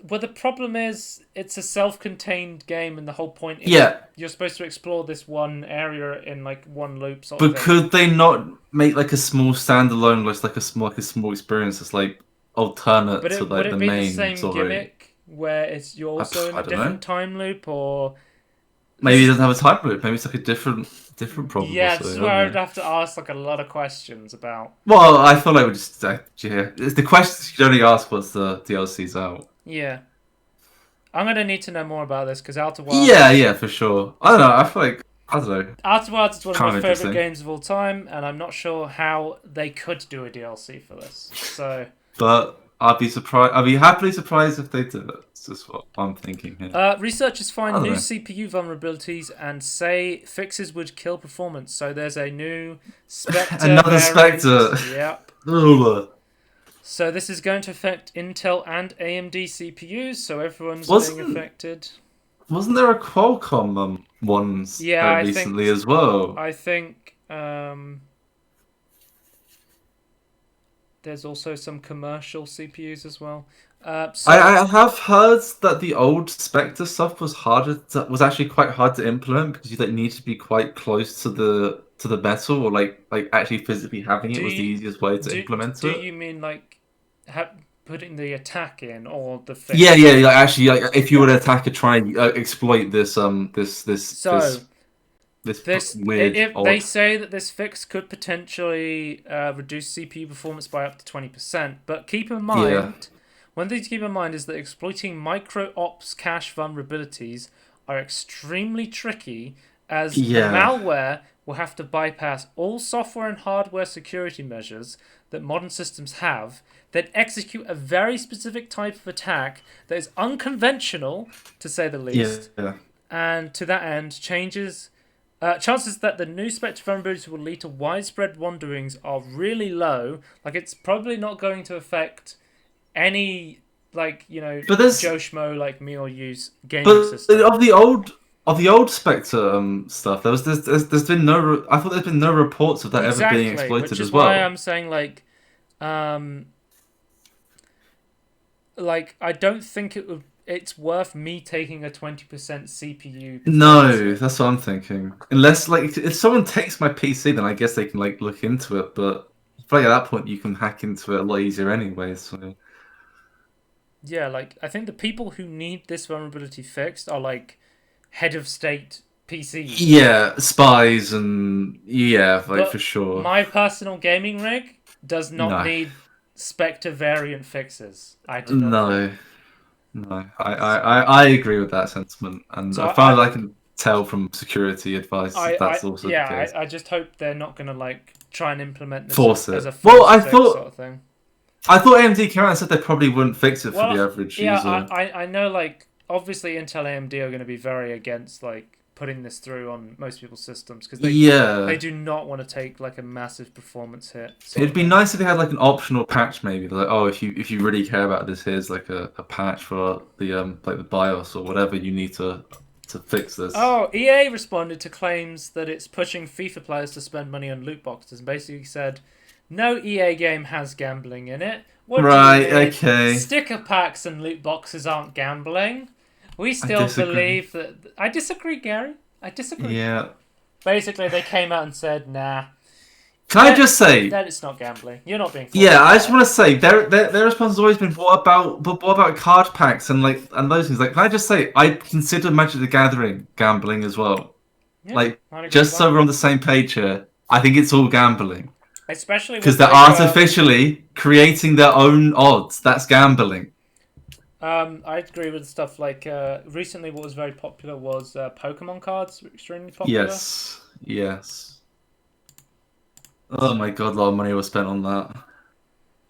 Speaker 1: Well, the problem is it's a self-contained game, and the whole point is
Speaker 2: Yeah,
Speaker 1: you're supposed to explore this one area in like one loop sort of
Speaker 2: but
Speaker 1: thing.
Speaker 2: could they not make like a small standalone, like a small experience that's like alternate
Speaker 1: But
Speaker 2: to
Speaker 1: would
Speaker 2: like the
Speaker 1: it be the
Speaker 2: main
Speaker 1: same
Speaker 2: story?
Speaker 1: gimmick where you're also in
Speaker 2: I
Speaker 1: a
Speaker 2: don't know.
Speaker 1: different time loop, or this
Speaker 2: Maybe it
Speaker 1: is
Speaker 2: doesn't have a time loop. Maybe it's like a different problem or
Speaker 1: yeah, this is
Speaker 2: something. I
Speaker 1: where
Speaker 2: don't
Speaker 1: I'd
Speaker 2: know.
Speaker 1: have to ask like a lot of questions about.
Speaker 2: Well, I thought I would just yeah. It's the question you only ask once the DLC's out.
Speaker 1: Yeah, I'm gonna need to know more about this because
Speaker 2: Yeah, yeah, for sure. I don't know. I feel like I don't know.
Speaker 1: Outer Wilds is one of my
Speaker 2: Kind of
Speaker 1: favorite
Speaker 2: interesting.
Speaker 1: games of all time, and I'm not sure how they could do a DLC for this. So,
Speaker 2: But I'd be surprised. I'd be happily surprised if they did it. That's just what I'm thinking here.
Speaker 1: researchers
Speaker 2: I
Speaker 1: find
Speaker 2: don't
Speaker 1: new
Speaker 2: know.
Speaker 1: CPU vulnerabilities and say fixes would kill performance. So there's a new Spectre
Speaker 2: Another
Speaker 1: variant.
Speaker 2: Spectre.
Speaker 1: Yep.
Speaker 2: Ugh.
Speaker 1: So this is going to affect Intel and AMD CPUs. So everyone's being
Speaker 2: Wasn't
Speaker 1: affected.
Speaker 2: wasn't there a Qualcomm ones
Speaker 1: Yeah,
Speaker 2: recently as well?
Speaker 1: I think there's also some commercial CPUs as well. So
Speaker 2: I have heard that the old Spectre stuff was actually quite hard to implement because you like need to be quite close to the metal or like actually physically having it
Speaker 1: do
Speaker 2: was the
Speaker 1: you
Speaker 2: easiest way to
Speaker 1: do
Speaker 2: implement
Speaker 1: do
Speaker 2: it.
Speaker 1: you mean like putting the attack in or the
Speaker 2: Yeah,
Speaker 1: fix?
Speaker 2: yeah. Like actually, like if you
Speaker 1: Yeah.
Speaker 2: were to attack and try and exploit
Speaker 1: So
Speaker 2: this
Speaker 1: this
Speaker 2: weird
Speaker 1: if they
Speaker 2: odd.
Speaker 1: say that this fix could potentially reduce CPU performance by up to 20%, but keep in
Speaker 2: Yeah,
Speaker 1: mind one thing to keep in mind is that exploiting micro ops cache vulnerabilities are extremely tricky as the
Speaker 2: yeah.
Speaker 1: malware will have to bypass all software and hardware security measures that modern systems have that execute a very specific type of attack that is unconventional, to say the least,
Speaker 2: Yeah.
Speaker 1: and to that end, chances that the new Spectre vulnerability will lead to widespread wrongdoings are really low. Like, it's probably not going to affect any, like,
Speaker 2: But there's
Speaker 1: Joe Schmo like me or use gaming
Speaker 2: but
Speaker 1: system.
Speaker 2: of the old Spectre stuff, there's been I thought there's been no reports of that ever being
Speaker 1: Exactly, which
Speaker 2: exploited
Speaker 1: is
Speaker 2: as
Speaker 1: why
Speaker 2: well.
Speaker 1: I'm saying, um, I don't think it's worth me taking a 20% CPU performance
Speaker 2: No,
Speaker 1: hit.
Speaker 2: that's what I'm thinking. Unless like if someone takes my PC, then I guess they can like look into it. But I feel like at that point you can hack into it a lot easier anyway. So
Speaker 1: Yeah, like I think the people who need this vulnerability fixed are like head of state PCs.
Speaker 2: yeah, spies and yeah, like for
Speaker 1: But
Speaker 2: sure.
Speaker 1: my personal gaming rig does not
Speaker 2: No,
Speaker 1: need Spectre variant fixes. I do not think.
Speaker 2: no, no.
Speaker 1: So,
Speaker 2: I agree with that sentiment, and
Speaker 1: so
Speaker 2: I
Speaker 1: I,
Speaker 2: found I can. tell from security advice that that's also the case.
Speaker 1: I just hope they're not gonna like try and implement this
Speaker 2: Force
Speaker 1: as
Speaker 2: it.
Speaker 1: a
Speaker 2: Well,
Speaker 1: force fix sort of thing.
Speaker 2: I thought AMD came out and said they probably wouldn't fix it for the
Speaker 1: Well,
Speaker 2: average
Speaker 1: yeah,
Speaker 2: user.
Speaker 1: I know like obviously Intel AMD are going to be very against like putting this through on most people's systems because they
Speaker 2: Yeah.
Speaker 1: do not want to take like a massive performance hit.
Speaker 2: It'd be nice if they had like an optional patch, maybe like, oh, if you really care about this, here's like a patch for the like the BIOS or whatever you need to fix this.
Speaker 1: Oh, EA responded to claims that it's pushing FIFA players to spend money on loot boxes and basically said, no EA game has gambling in it. What
Speaker 2: Right,
Speaker 1: do you mean?
Speaker 2: okay.
Speaker 1: Sticker packs and loot boxes aren't gambling. We
Speaker 2: I
Speaker 1: still
Speaker 2: disagree.
Speaker 1: believe that. I disagree, Gary. I disagree.
Speaker 2: Yeah.
Speaker 1: Basically, they came out and said, nah.
Speaker 2: Can I just say
Speaker 1: that it's not gambling. You're not being forced.
Speaker 2: Yeah, I just want to say their response has always been what about card packs and like and those things. Like, can I just say I consider Magic the Gathering gambling as well.
Speaker 1: Yeah,
Speaker 2: like just so we're on the same page here, I think it's all gambling.
Speaker 1: Especially
Speaker 2: because they're artificially creating their own odds. That's gambling.
Speaker 1: I agree with stuff like recently what was very popular was Pokemon cards were extremely popular.
Speaker 2: Yes. Oh my god, a lot of money was spent on that.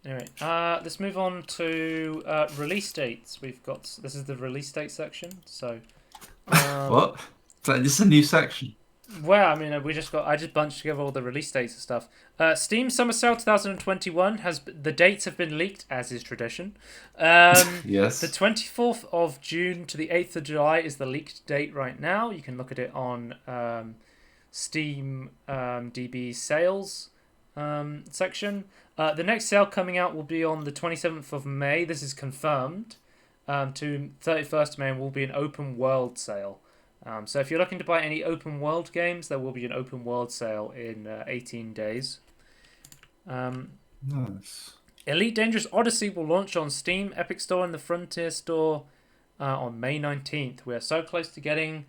Speaker 1: Anyway, let's move on to release dates. This is the release date section. So
Speaker 2: what? This is a new section.
Speaker 1: Well, I mean, I just bunched together all the release dates and stuff. Steam Summer Sale 2021 the dates have been leaked, as is tradition.
Speaker 2: Yes.
Speaker 1: The 24th of June to the 8th of July is the leaked date right now. You can look at it on Steam DB sales section. The next sale coming out will be on the 27th of May. This is confirmed to 31st of May and will be an open world sale. So if you're looking to buy any open world games, there will be an open world sale in 18 days.
Speaker 2: Nice.
Speaker 1: Elite Dangerous Odyssey will launch on Steam, Epic Store, and the Frontier Store on May 19th. We are so close to getting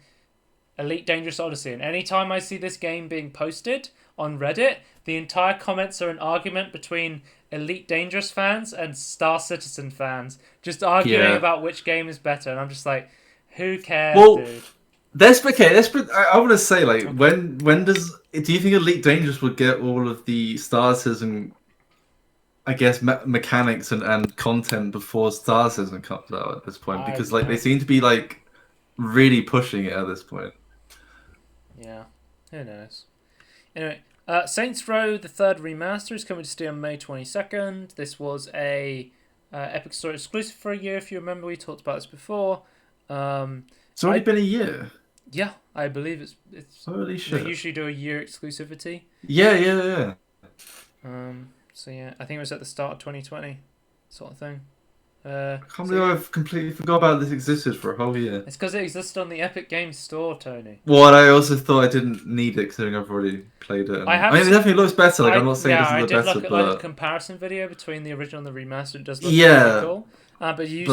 Speaker 1: Elite Dangerous Odyssey, and anytime I see this game being posted on Reddit, the entire comments are an argument between Elite Dangerous fans and Star Citizen fans, just arguing about which game is better, and I'm just like, who cares, dude?
Speaker 2: I want to say, like, when do you think Elite Dangerous would get all of the Star Citizen, I guess, mechanics and content before Star Citizen comes out at this point? Because like they seem to be like really pushing it at this point.
Speaker 1: Yeah, who knows? Anyway, Saints Row the Third Remaster is coming to Steam on May 22nd. This was a Epic Store exclusive for a year. If you remember, we talked about this before.
Speaker 2: It's already been a year.
Speaker 1: Yeah, I believe it's.
Speaker 2: Holy shit!
Speaker 1: They usually do a year exclusivity.
Speaker 2: Yeah.
Speaker 1: So yeah, I think it was at the start of 2020, sort of thing.
Speaker 2: I can't believe I've completely forgot about this existed for a whole year.
Speaker 1: It's because it existed on the Epic Games Store, Tony.
Speaker 2: Well, I also thought I didn't need it considering I've already played it. I mean, it definitely looks better. Like I'm not saying this is the best,
Speaker 1: I did look at like, a comparison video between the original and the remaster. It does look really cool. But you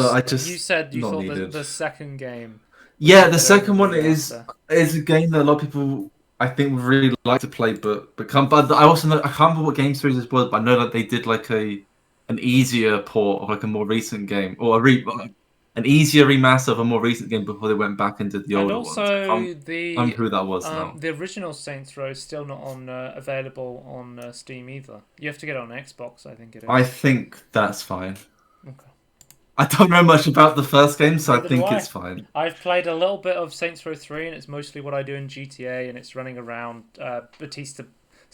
Speaker 1: said you thought the second game.
Speaker 2: Yeah, the second one is a game that a lot of people I think would really like to play, but I also know I can't remember what game series this was, but I know that they did like an easier port of like a more recent game or an easier remaster of a more recent game before they went back into the older ones.
Speaker 1: And also
Speaker 2: I don't know who that was now.
Speaker 1: The original Saints Row is still not on available on Steam either. You have to get it on Xbox, I think it is.
Speaker 2: I think that's fine.
Speaker 1: Okay.
Speaker 2: I don't know much about the first game, so I think it's fine.
Speaker 1: I've played a little bit of Saints Row 3, and it's mostly what I do in GTA, and it's running around Batista.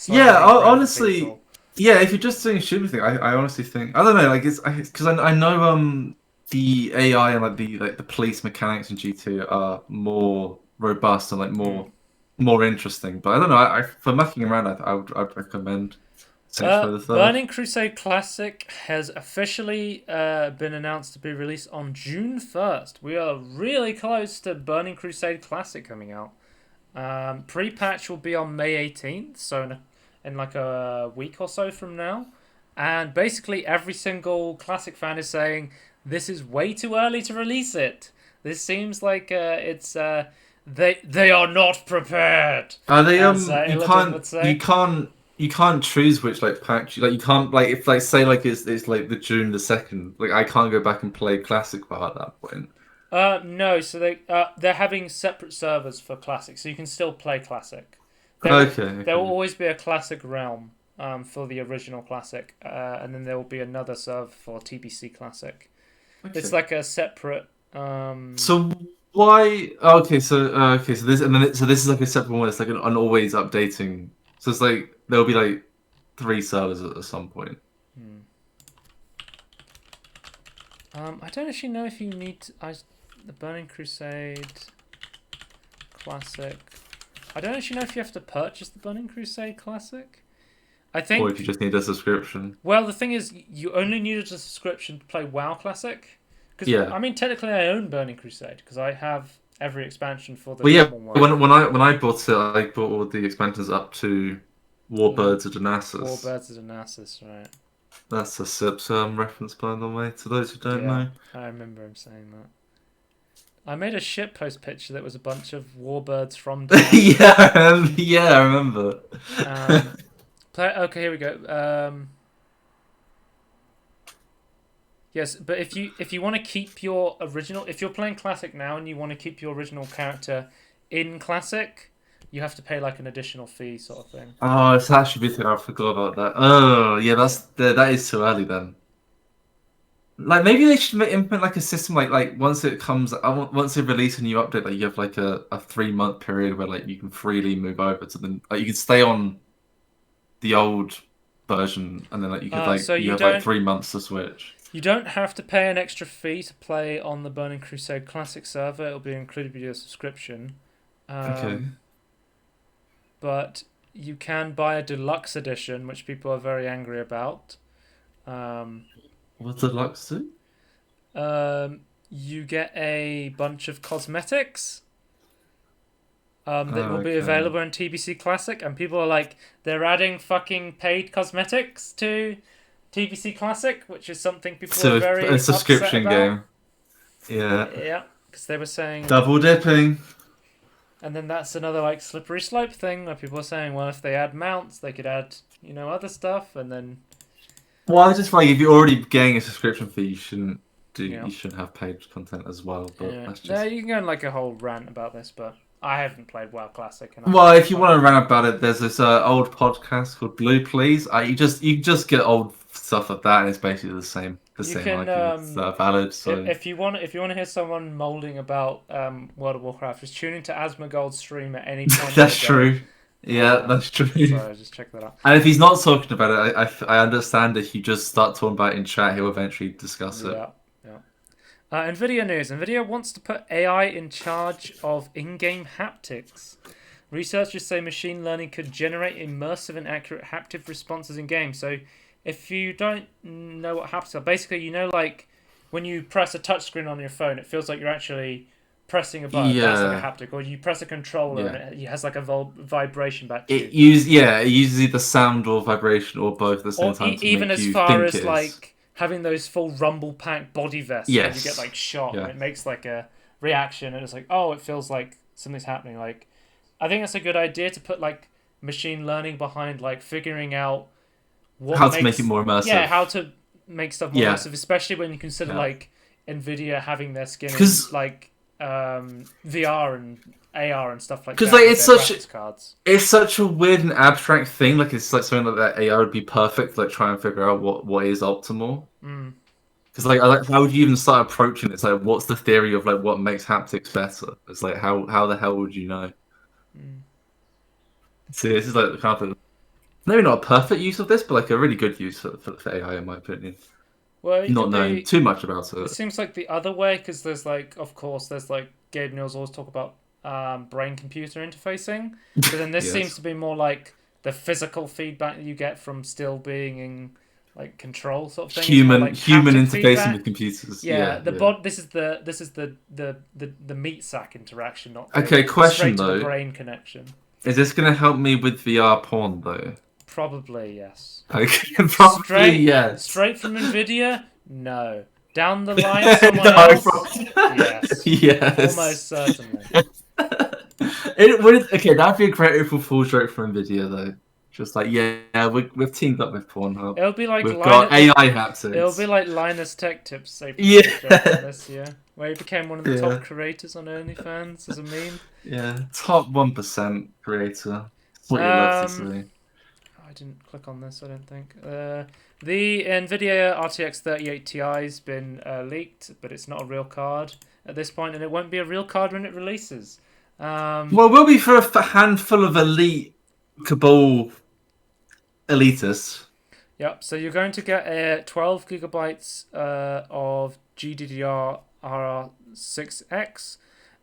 Speaker 2: Yeah, honestly, yeah. If you're just doing a shooting thing, I honestly think I don't know, like it's because I know the AI and like the police mechanics in GTA are more robust and like more interesting. But I don't know. For mucking around, I'd recommend.
Speaker 1: Burning Crusade Classic has officially been announced to be released on June 1st. We are really close to Burning Crusade Classic coming out. Pre-patch will be on May 18th, so in like a week or so from now. And basically every single Classic fan is saying, this is way too early to release it. This seems like it's... They are not prepared.
Speaker 2: Are they? You can't choose which like patch. Like you can't like if like say like it's like the June the 2nd. Like I can't go back and play Classic part at that point.
Speaker 1: No. So they're having separate servers for Classic, so you can still play Classic. There will always be a Classic realm for the original Classic, and then there will be another server for TBC Classic.
Speaker 2: Okay.
Speaker 1: It's like a separate.
Speaker 2: So why? Okay, so this so this is like a separate one. It's like an always updating. So it's like there'll be like 3 servers at some point.
Speaker 1: I don't actually know if you need the Burning Crusade Classic. I don't actually know if you have to purchase the Burning Crusade Classic. I think.
Speaker 2: Or if you just need a subscription.
Speaker 1: Well, the thing is, you only needed a subscription to play WoW Classic. Because I mean, technically, I own Burning Crusade because I have every expansion for the normal one.
Speaker 2: When I bought it, I bought all the expansions up to Warbirds of Damascus.
Speaker 1: Warbirds of Damascus, right?
Speaker 2: That's a SIPS reference, by the way, to those who don't know.
Speaker 1: I remember him saying that. I made a shitpost picture that was a bunch of warbirds from Damascus.
Speaker 2: I remember.
Speaker 1: Okay, here we go. Yes, but if you want to keep your original, if you're playing Classic now and you want to keep your original character in Classic, you have to pay like an additional fee, sort of thing.
Speaker 2: Oh, it's actually the thing I forgot about that. Oh, yeah, that is too early then. Like maybe they should implement like a system like once it comes, once they release a new update, like you have like a 3-month period where like you can freely move over to the like you can stay on the old version and then like you could
Speaker 1: so
Speaker 2: you have like 3 months to switch.
Speaker 1: You don't have to pay an extra fee to play on the Burning Crusade Classic server. It'll be included with your subscription.
Speaker 2: Okay.
Speaker 1: But you can buy a deluxe edition, which people are very angry about.
Speaker 2: What's deluxe do?
Speaker 1: You get a bunch of cosmetics that will be available in TBC Classic, and people are like, they're adding fucking paid cosmetics to TBC Classic, which is something people are very
Speaker 2: a subscription
Speaker 1: upset about.
Speaker 2: game. Yeah.
Speaker 1: Yeah, because they were saying
Speaker 2: double dipping.
Speaker 1: And then that's another like slippery slope thing where people are saying, well, if they add mounts, they could add other stuff, and then.
Speaker 2: Well, I just feel like if you're already getting a subscription fee, you shouldn't have paid content as well. But that's just...
Speaker 1: Yeah, you can go on like a whole rant about this, but I haven't played WoW Classic.
Speaker 2: Well, if you want to rant about it, there's this old podcast called Blue Please. You just get old stuff like that, and it's basically the same arguments that are valid. So
Speaker 1: if you want to hear someone molding about World of Warcraft, just tune into Asmongold's stream at any point.
Speaker 2: That's true. Yeah, that's true.
Speaker 1: So just check that out.
Speaker 2: And if he's not talking about it, I understand if you just start talking about it in chat, he'll eventually discuss it.
Speaker 1: Yeah. Nvidia news. Nvidia wants to put AI in charge of in-game haptics. Researchers say machine learning could generate immersive and accurate haptic responses in games. So if you don't know what haptics are, basically, like when you press a touchscreen on your phone, it feels like you're actually pressing a button. That's like a haptic. Or you press a controller and it has like a vibration back to you.
Speaker 2: It uses either sound or vibration or both at the same time.
Speaker 1: Even as far as like having those full rumble pack body vests where you get like shot and it makes like a reaction and it's like, oh, it feels like something's happening. Like, I think that's a good idea to put like machine learning behind like figuring out
Speaker 2: how to make it more immersive.
Speaker 1: Yeah, how to make stuff more immersive, especially when you consider like Nvidia having their skin in like VR and AR and stuff like that.
Speaker 2: Because it's such a weird and abstract thing. Like it's like something like that AI would be perfect. Like try and figure out what is optimal. Because like how would you even start approaching it? It's like what's the theory of like what makes haptics better? It's like how the hell would you know? So this is like kind of maybe not a perfect use of this, but like a really good use for AI in my opinion.
Speaker 1: Well,
Speaker 2: not knowing too much about it.
Speaker 1: It seems like the other way, because there's like, of course, there's like Gabe Newell's always talk about brain-computer interfacing, but then this seems to be more like the physical feedback that you get from still being in like control sort of thing.
Speaker 2: Human interfacing
Speaker 1: feedback
Speaker 2: with computers.
Speaker 1: This is the meat sack interaction, not
Speaker 2: question
Speaker 1: straight
Speaker 2: though.
Speaker 1: To the brain connection.
Speaker 2: Is this going to help me with VR porn though?
Speaker 1: Probably yes.
Speaker 2: Okay, probably yes.
Speaker 1: Straight from Nvidia? No. Down the line, someone else? Yes. Almost certainly.
Speaker 2: That'd be a great full stroke from Nvidia though. Just like, yeah, we've teamed up with Pornhub.
Speaker 1: It'll be like
Speaker 2: We've got AI
Speaker 1: It'll be
Speaker 2: haptics.
Speaker 1: like Linus Tech Tips say joke from
Speaker 2: Yeah,
Speaker 1: this year, where he became one of the top
Speaker 2: yeah,
Speaker 1: creators on OnlyFans as a meme.
Speaker 2: yeah. Top 1% creator. That's what you love to
Speaker 1: Um,
Speaker 2: see.
Speaker 1: I didn't click on this. I don't think. The Nvidia RTX 3080 Ti's been leaked, but it's not a real card at this point, and it won't be a real card when it releases.
Speaker 2: Well, it will be for a handful of elite cabal elitists.
Speaker 1: Yep. So you're going to get 12 gigabytes of GDDR6X,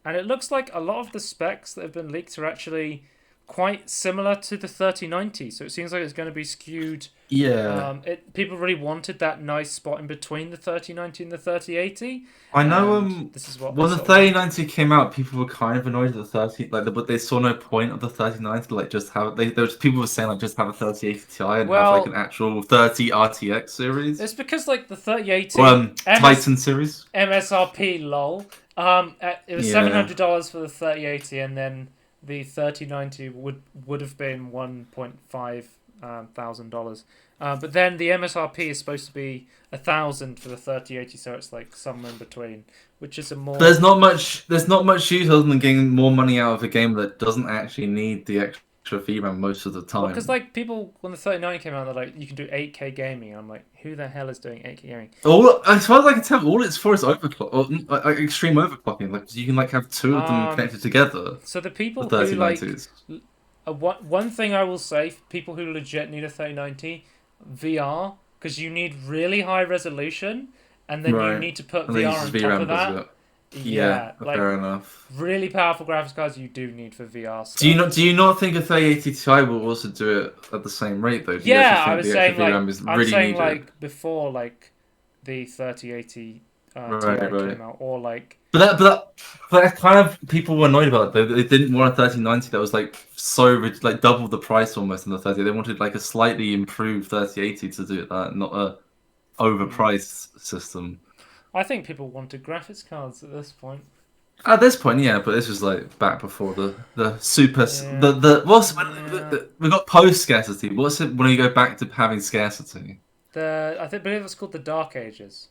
Speaker 1: and it looks like a lot of the specs that have been leaked are actually quite similar to the 3090. So it seems like it's going to be skewed.
Speaker 2: Yeah.
Speaker 1: People really wanted that nice spot in between the 3090 and the 3080.
Speaker 2: I know.
Speaker 1: And this is what
Speaker 2: When
Speaker 1: they
Speaker 2: the
Speaker 1: sort of
Speaker 2: 3090 came out, people were kind of annoyed at the 30, but they saw no point of the 3090. Like, just have there was people were saying like just have a 3080 Ti and have like an
Speaker 1: Well,
Speaker 2: actual 30 RTX series
Speaker 1: it's because like the 3080
Speaker 2: or Titan series.
Speaker 1: MSRP lol. It was
Speaker 2: Yeah.
Speaker 1: $700 for the 3080, and then the 3090 would have been $1.5 thousand dollars. But then the MSRP is supposed to be $1,000 for the 3080, so it's like somewhere in between, which is a more.
Speaker 2: There's not much. There's not much use other than getting more money out of a game that doesn't actually need the extra VRAM most of the time.
Speaker 1: Because like people when the 3090 came out, they're like, you can do 8K gaming. I'm like, who the hell is doing 8K gaming?
Speaker 2: As far as I can tell, all it's for is overclock or extreme overclocking. Like you can like have two of them connected together.
Speaker 1: So the people
Speaker 2: The
Speaker 1: who like
Speaker 2: 3090s.
Speaker 1: one thing I will say, for people who legit need a 3090, VR, because you need really high resolution, and then you need to put
Speaker 2: And then
Speaker 1: VR on
Speaker 2: uses
Speaker 1: top
Speaker 2: VRAM
Speaker 1: of
Speaker 2: does
Speaker 1: that.
Speaker 2: it.
Speaker 1: Yeah, like
Speaker 2: fair enough.
Speaker 1: really powerful graphics cards you do need for VR stuff.
Speaker 2: Do you not think a 3080 Ti will also do it at the same rate though? Do you
Speaker 1: Yeah,
Speaker 2: actually
Speaker 1: I was
Speaker 2: think the
Speaker 1: saying
Speaker 2: extra
Speaker 1: like
Speaker 2: VRAM is
Speaker 1: I'm
Speaker 2: really
Speaker 1: saying
Speaker 2: needed?
Speaker 1: like before like the 3080 Ti came out, or like.
Speaker 2: But that kind of people were annoyed about it. They didn't want a 3090 that was like like double the price almost than the 30. They wanted like a slightly improved 3080 to do that, not a overpriced system.
Speaker 1: I think people wanted graphics cards at this point.
Speaker 2: At this point, yeah, but this was like back before the super
Speaker 1: Yeah.
Speaker 2: we got post scarcity. What's it when you go back to having scarcity?
Speaker 1: Believe it's called the Dark Ages.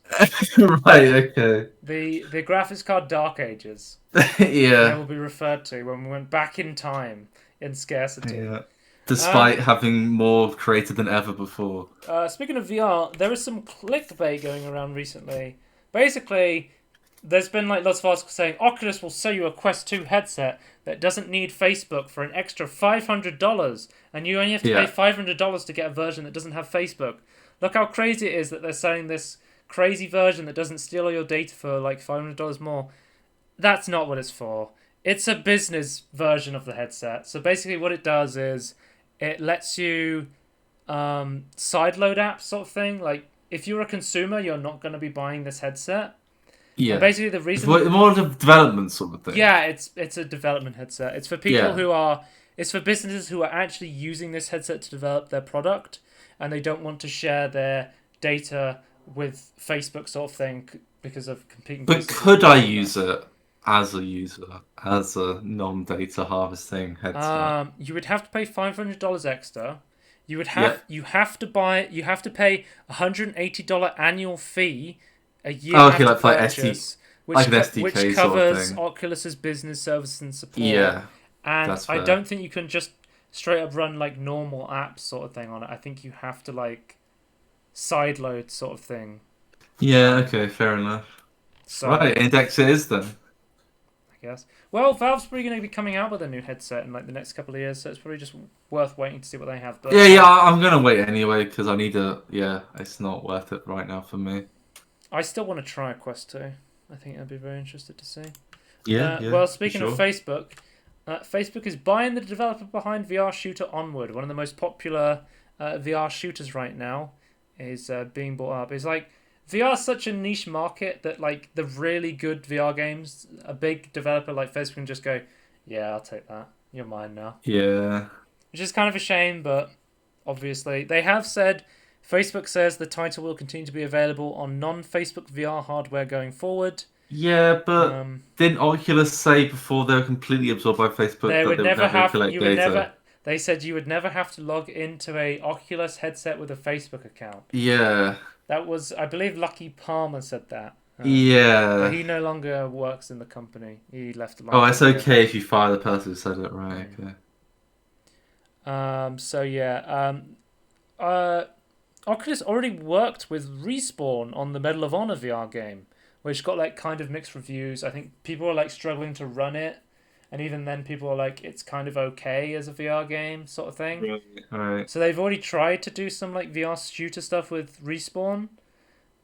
Speaker 2: Right. Okay.
Speaker 1: The graphics card Dark Ages. They
Speaker 2: Yeah.
Speaker 1: will be referred to when we went back in time in scarcity.
Speaker 2: Yeah. Despite having more created than ever before.
Speaker 1: Speaking of VR, there is some clickbait going around recently. Basically, there's been like lots of articles saying Oculus will sell you a Quest 2 headset that doesn't need Facebook for an extra $500, and you only have to pay $500 to get a version that doesn't have Facebook. Look how crazy it is that they're selling this crazy version that doesn't steal all your data for like $500 more. That's not what it's for. It's a business version of the headset. So basically what it does is it lets you sideload apps sort of thing. Like if you're a consumer, you're not going to be buying this headset.
Speaker 2: Yeah.
Speaker 1: And basically the reason
Speaker 2: more of a development sort of thing.
Speaker 1: Yeah, it's a development headset. It's for people who are it's for businesses who are actually using this headset to develop their product, and they don't want to share their data with Facebook sort of thing because of competing.
Speaker 2: But could I use it as a user, as a non-data harvesting headset?
Speaker 1: You would have to pay $500 extra. You have to pay $180 annual fee a year after purchase, which covers
Speaker 2: sort of thing.
Speaker 1: Oculus's business services and support.
Speaker 2: Yeah,
Speaker 1: and
Speaker 2: that's
Speaker 1: I
Speaker 2: fair.
Speaker 1: don't think you can just straight up run like normal apps sort of thing on it. I think you have to like sideload sort of thing.
Speaker 2: Yeah, okay, fair enough.
Speaker 1: So,
Speaker 2: Right, index it is then.
Speaker 1: I guess. Well, Valve's probably going to be coming out with a new headset in like the next couple of years, so it's probably just worth waiting to see what they have. But
Speaker 2: Yeah, I'm gonna wait anyway because I need a. Yeah, it's not worth it right now for me.
Speaker 1: I still want to try Quest 2. I think I'd be very interested to see.
Speaker 2: Yeah.
Speaker 1: Well, speaking of Facebook, Facebook is buying the developer behind VR shooter Onward, one of the most popular VR shooters right now, is being bought up. It's like VR is such a niche market that like the really good VR games, a big developer like Facebook can just go, yeah, I'll take that. You're mine now.
Speaker 2: Yeah.
Speaker 1: Which is kind of a shame, but obviously they have said. Facebook says the title will continue to be available on non-Facebook VR hardware going forward.
Speaker 2: Yeah, but didn't Oculus say before they were completely absorbed by Facebook that they would never collect data?
Speaker 1: They said you would never have to log into a Oculus headset with a Facebook account.
Speaker 2: Yeah.
Speaker 1: That was, I believe, Lucky Palmer said that. But
Speaker 2: Yeah.
Speaker 1: he no longer works in the company. He left a long
Speaker 2: Oh,
Speaker 1: time
Speaker 2: it's
Speaker 1: ago.
Speaker 2: okay if you fire the person who said it, right? Okay.
Speaker 1: So yeah. Oculus already worked with Respawn on the Medal of Honor VR game, which got like kind of mixed reviews. I think people are like struggling to run it, and even then people are like it's kind of okay as a VR game sort of thing.
Speaker 2: Right. Right.
Speaker 1: So they've already tried to do some like VR shooter stuff with Respawn,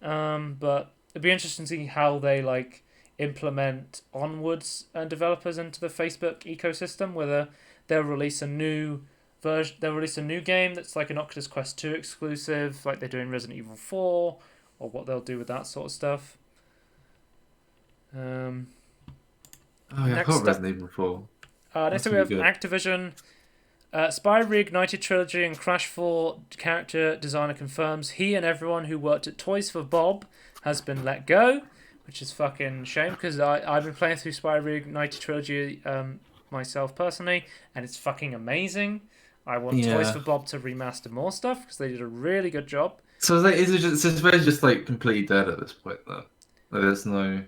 Speaker 1: but it'd be interesting to see how they like implement onwards developers into the Facebook ecosystem. Whether they'll release a new version, they'll release a new game that's like an Oculus Quest 2 exclusive, like they're doing Resident Evil 4, or what they'll do with that sort of stuff.
Speaker 2: Oh yeah, I
Speaker 1: Next
Speaker 2: got
Speaker 1: up,
Speaker 2: Resident Evil 4.
Speaker 1: next up we have Activision. Spy Reignited Trilogy and Crash 4 character designer confirms he and everyone who worked at Toys for Bob has been let go, which is fucking shame because I've been playing through Spy Reignited Trilogy myself personally, and it's fucking amazing. I want Toys for Bob to remaster more stuff because they did a really good job.
Speaker 2: So is it just, it's just like completely dead at this point though? Like, there's no.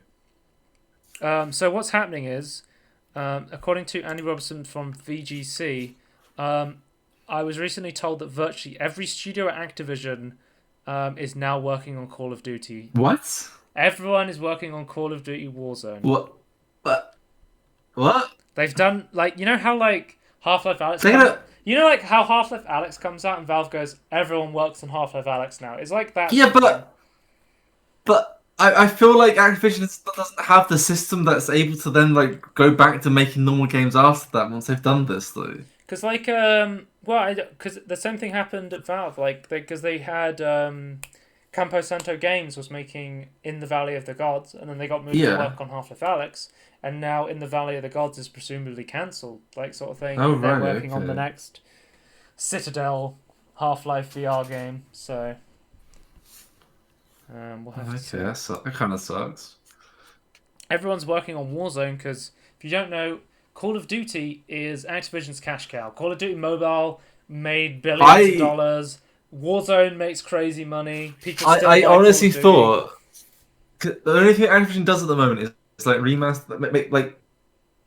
Speaker 1: So what's happening is, according to Andy Robertson from VGC, I was recently told that virtually every studio at Activision is now working on Call of Duty.
Speaker 2: What?
Speaker 1: Everyone is working on Call of Duty Warzone.
Speaker 2: What? What?
Speaker 1: They've done like you know how like Half-Life Alyx. You know like how Half-Life Alyx comes out and Valve goes, everyone works on Half-Life Alyx now. It's like that.
Speaker 2: Yeah, but I feel like Activision doesn't have the system that's able to then like go back to making normal games after that once they've done this though.
Speaker 1: Because like because the same thing happened at Valve because they had Campo Santo Games was making In the Valley of the Gods, and then they got moved to work on Half-Life Alyx, and now In the Valley of the Gods is presumably cancelled, like sort of thing.
Speaker 2: Oh,
Speaker 1: and they're
Speaker 2: right,
Speaker 1: working on the next Citadel Half-Life VR game, so we'll have to see.
Speaker 2: That kind of sucks.
Speaker 1: Everyone's working on Warzone because if you don't know, Call of Duty is Activision's cash cow. Call of Duty Mobile made billions of dollars. Warzone makes crazy money. People still
Speaker 2: I
Speaker 1: like
Speaker 2: honestly
Speaker 1: Call of
Speaker 2: thought the only thing Activision does at the moment is like remaster,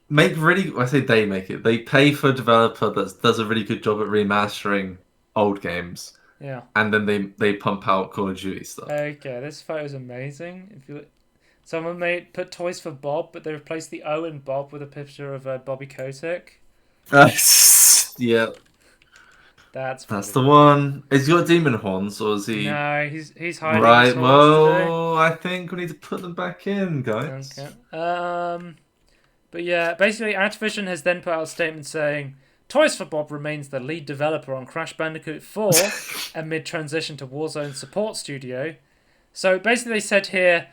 Speaker 2: make really. I say they make it. They pay for a developer that does a really good job at remastering old games.
Speaker 1: Yeah.
Speaker 2: And then they pump out Call of Duty stuff.
Speaker 1: Okay, this photo is amazing. If you look, someone put Toys for Bob, but they replaced the O in Bob with a picture of Bobby Kotick.
Speaker 2: Yeah.
Speaker 1: That's
Speaker 2: the one. Is he got demon horns or is he?
Speaker 1: No, he's hiding.
Speaker 2: Right. Well, I think we need to put them back in, guys.
Speaker 1: Okay. But yeah, basically, Activision has then put out a statement saying Toys for Bob remains the lead developer on Crash Bandicoot 4 amid transition to Warzone support studio. So basically, they said here,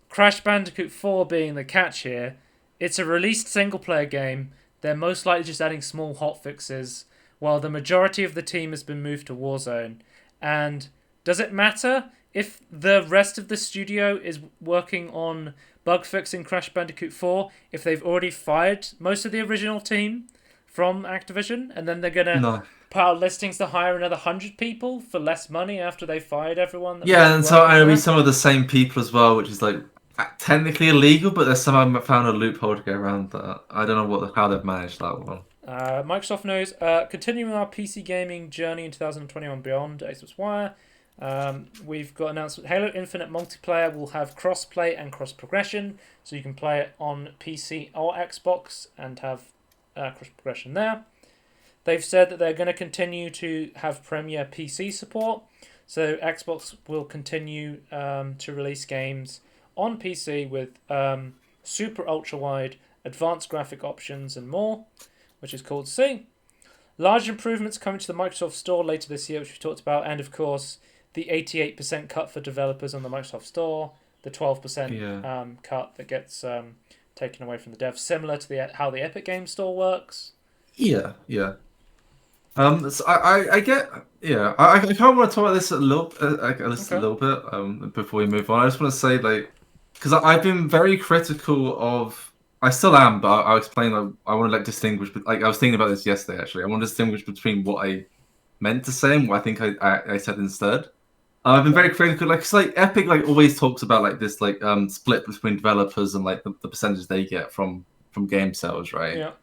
Speaker 1: Crash Bandicoot 4 being the catch here, it's a released single-player game. They're most likely just adding small hotfixes, while the majority of the team has been moved to Warzone. And does it matter if the rest of the studio is working on bug fixing Crash Bandicoot 4 if they've already fired most of the original team from Activision, and then they're gonna put out listings to hire another 100 people for less money after they fired everyone?
Speaker 2: And so it'll be some of the same people as well, which is like technically illegal, but there's somehow found a loophole to get around that. I don't know how they've managed that one.
Speaker 1: Microsoft knows, continuing our PC gaming journey in 2021 and beyond, Xbox Wire. We've got announcement Halo Infinite multiplayer will have cross-play and cross-progression, so you can play it on PC or Xbox and have cross-progression there. They've said that they're going to continue to have Premier PC support, so Xbox will continue to release games on PC with super ultra-wide advanced graphic options and more, which is cool to see. Large improvements coming to the Microsoft Store later this year, which we talked about, and of course the 88% cut for developers on the Microsoft Store, the 12% cut that gets taken away from the devs, similar to how the Epic Games Store works.
Speaker 2: Yeah. So I get. Yeah, I kind of want to talk about this a little bit before we move on. I just want to say, like, because I've been very critical of I still am, but I'll explain. Like, I want to like distinguish. Like I was thinking about this yesterday. Actually, I want to distinguish between what I meant to say and what I think I said instead. I've been
Speaker 1: Okay.
Speaker 2: very critical, like, 'cause, like Epic like always talks about like this like split between developers and like the percentage they get from game sales, right?
Speaker 1: Yeah.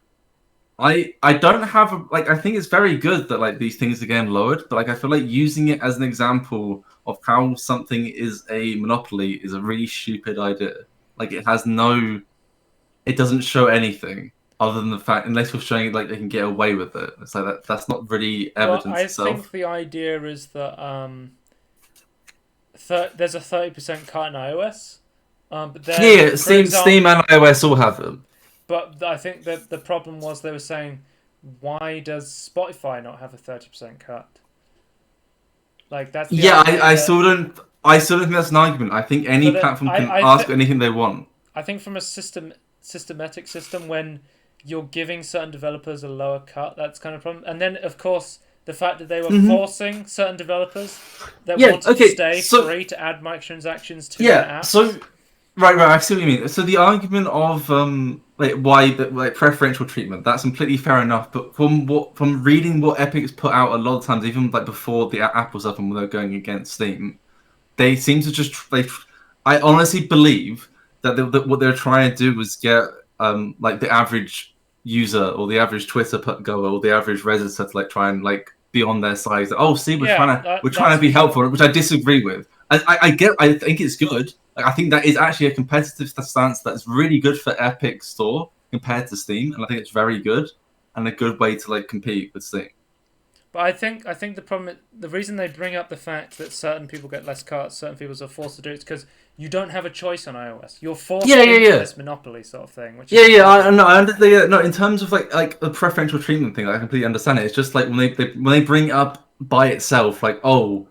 Speaker 2: I don't have like I think it's very good that like these things are getting lowered, but like I feel like using it as an example of how something is a monopoly is a really stupid idea. Like it doesn't show anything other than the fact unless you're showing it like they can get away with it. It's like that's not really
Speaker 1: Well,
Speaker 2: evidence
Speaker 1: I think
Speaker 2: itself.
Speaker 1: the idea is that there's a 30% cut in iOS, but then,
Speaker 2: Yeah,
Speaker 1: for
Speaker 2: Steam
Speaker 1: example,
Speaker 2: and iOS all have them.
Speaker 1: but I think that the problem was they were saying, why does Spotify not have a 30% cut? Like that's the
Speaker 2: Yeah,
Speaker 1: idea that,
Speaker 2: I still don't think that's an argument. I think any
Speaker 1: but
Speaker 2: platform can
Speaker 1: I
Speaker 2: ask
Speaker 1: think
Speaker 2: anything they want.
Speaker 1: I think from a systematic system when you're giving certain developers a lower cut, that's kind of a problem. And then of course the fact that they were
Speaker 2: Hmm.
Speaker 1: forcing certain developers that
Speaker 2: Yeah,
Speaker 1: wanted to
Speaker 2: okay.
Speaker 1: stay
Speaker 2: So
Speaker 1: free to add microtransactions to their
Speaker 2: yeah, so
Speaker 1: apps.
Speaker 2: right, I see what you mean. So the argument of like why the like preferential treatment, that's completely fair enough. But from reading what Epic's put out a lot of times, even like before the app was up and when they're going against Steam, they seem to just they. I honestly believe that what they're trying to do was get like the average user or the average Twitter goer or the average Reddit to like try and like be on their side. Oh, see,
Speaker 1: Yeah,
Speaker 2: we're trying
Speaker 1: that's
Speaker 2: to
Speaker 1: for
Speaker 2: be
Speaker 1: sure.
Speaker 2: helpful, which I disagree with. I think it's good. Like, I think that is actually a competitive stance that's really good for Epic Store compared to Steam, and I think it's very good and a good way to like compete with Steam.
Speaker 1: But I think the reason they bring up the fact that certain people get less cards, certain people are forced to do it, is because you don't have a choice on iOS. You're
Speaker 2: Yeah,
Speaker 1: forced
Speaker 2: yeah,
Speaker 1: into
Speaker 2: yeah.
Speaker 1: this monopoly sort of thing, which is
Speaker 2: Yeah,
Speaker 1: the
Speaker 2: yeah, I
Speaker 1: problem.
Speaker 2: no, I understand. Yeah, no, in terms of like the preferential treatment thing, I completely understand it. It's just like when they bring it up by itself, like oh,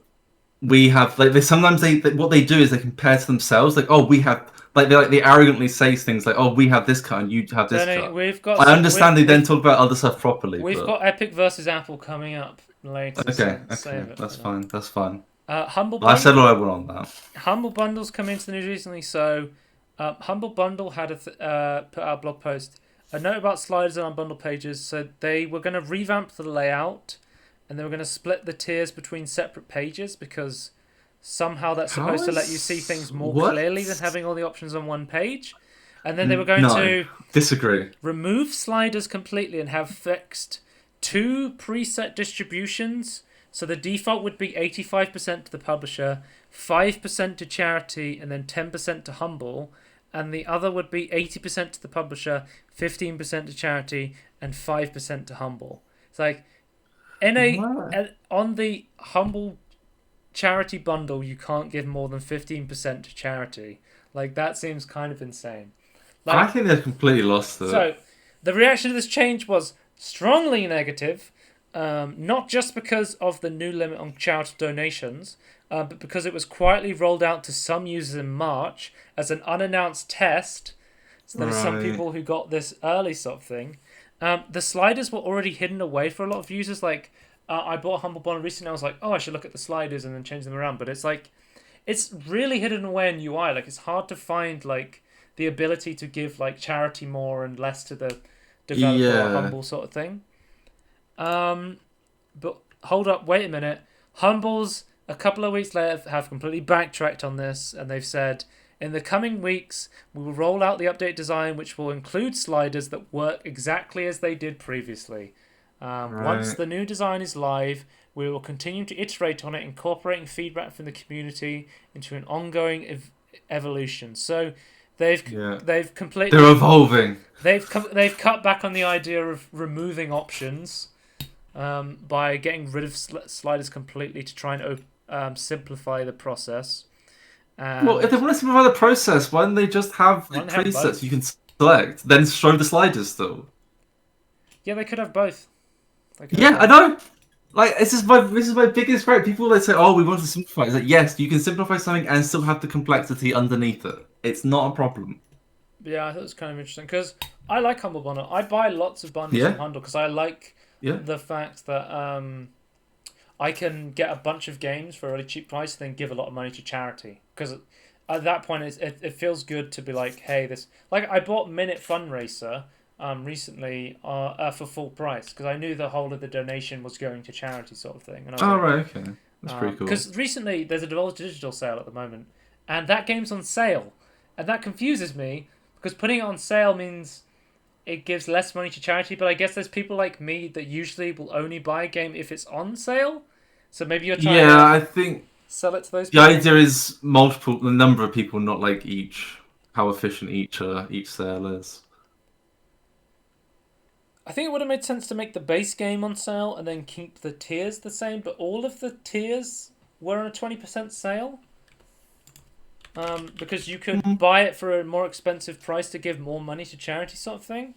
Speaker 2: we have like they sometimes what they do is they compare to themselves, like oh, we have they arrogantly say things like oh, we have this cut and you have this
Speaker 1: Danny,
Speaker 2: cut. I understand they then talk about other stuff properly,
Speaker 1: we've
Speaker 2: but
Speaker 1: got Epic versus Apple coming up later,
Speaker 2: okay,
Speaker 1: so
Speaker 2: okay,
Speaker 1: save it for
Speaker 2: that's
Speaker 1: now.
Speaker 2: fine, that's fine.
Speaker 1: Humble
Speaker 2: I said
Speaker 1: Bundle,
Speaker 2: what I want on that.
Speaker 1: Humble Bundles come into the news recently. So, Humble Bundle had put out a blog post, a note about sliders on unbundled pages. So they were going to revamp the layout, and they were going to split the tiers between separate pages because somehow that's
Speaker 2: How
Speaker 1: supposed to let you see
Speaker 2: is
Speaker 1: things more
Speaker 2: what?
Speaker 1: clearly than having all the options on one page. And then they were going
Speaker 2: No,
Speaker 1: to
Speaker 2: disagree.
Speaker 1: remove sliders completely and have fixed two preset distributions. So the default would be 85% to the publisher, 5% to charity, and then 10% to Humble. And the other would be 80% to the publisher, 15% to charity, and 5% to Humble. It's like
Speaker 2: What?
Speaker 1: on the Humble charity bundle, you can't give more than 15% to charity. Like that seems kind of insane.
Speaker 2: I
Speaker 1: Like
Speaker 2: think they've completely lost it.
Speaker 1: so, the reaction to this change was strongly negative, not just because of the new limit on charitable donations, but because it was quietly rolled out to some users in March as an unannounced test. So there were some
Speaker 2: Right.
Speaker 1: people who got this early sort of thing. The sliders were already hidden away for a lot of users. Like, I bought a Humble Bundle recently. I was like, oh, I should look at the sliders and then change them around. But it's like, it's really hidden away in UI. Like, it's hard to find like the ability to give like charity more and less to the developer or
Speaker 2: Yeah.
Speaker 1: Humble sort of thing. But hold up, wait a minute. Humble's a couple of weeks later have completely backtracked on this, and they've said in the coming weeks we will roll out the update design, which will include sliders that work exactly as they did previously. Once
Speaker 2: Right.
Speaker 1: the new design is live, we will continue to iterate on it, incorporating feedback from the community into an ongoing evolution. So
Speaker 2: Yeah.
Speaker 1: they've
Speaker 2: They're
Speaker 1: completely
Speaker 2: evolving.
Speaker 1: they've cut back on the idea of removing options by getting rid of sliders completely to try and simplify the process.
Speaker 2: Well, if they
Speaker 1: And
Speaker 2: want to simplify the process, why don't they just have
Speaker 1: why
Speaker 2: like
Speaker 1: don't they have
Speaker 2: presets you
Speaker 1: both?
Speaker 2: can select, then show the sliders still?
Speaker 1: Yeah, they could have both. They could have
Speaker 2: Yeah, I
Speaker 1: both.
Speaker 2: know. Like this is my biggest gripe. People that say, "Oh, we want to simplify." It's like, yes, you can simplify something and still have the complexity underneath it. It's not a problem.
Speaker 1: But yeah, I thought it was kind of interesting because I like Humble Bundle. I buy lots of bundles from
Speaker 2: Yeah,
Speaker 1: Humble because I like
Speaker 2: yeah,
Speaker 1: the fact that I can get a bunch of games for a really cheap price and then give a lot of money to charity. Because at that point, it feels good to be like, hey, this like I bought Minute Fun Racer recently for full price because I knew the whole of the donation was going to charity sort of thing, and I was like,
Speaker 2: right, okay, that's pretty cool.
Speaker 1: Because recently there's a Devolver Digital sale at the moment, and that game's on sale, and that confuses me because putting it on sale means it gives less money to charity. But I guess there's people like me that usually will only buy a game if it's on sale. So maybe you're trying to
Speaker 2: I think
Speaker 1: sell it to those
Speaker 2: the
Speaker 1: people.
Speaker 2: idea is the number of people, not like how efficient each sale is.
Speaker 1: I think it would have made sense to make the base game on sale and then keep the tiers the same, but all of the tiers were on a 20% sale. Because you could buy it for a more expensive price to give more money to charity, sort of thing.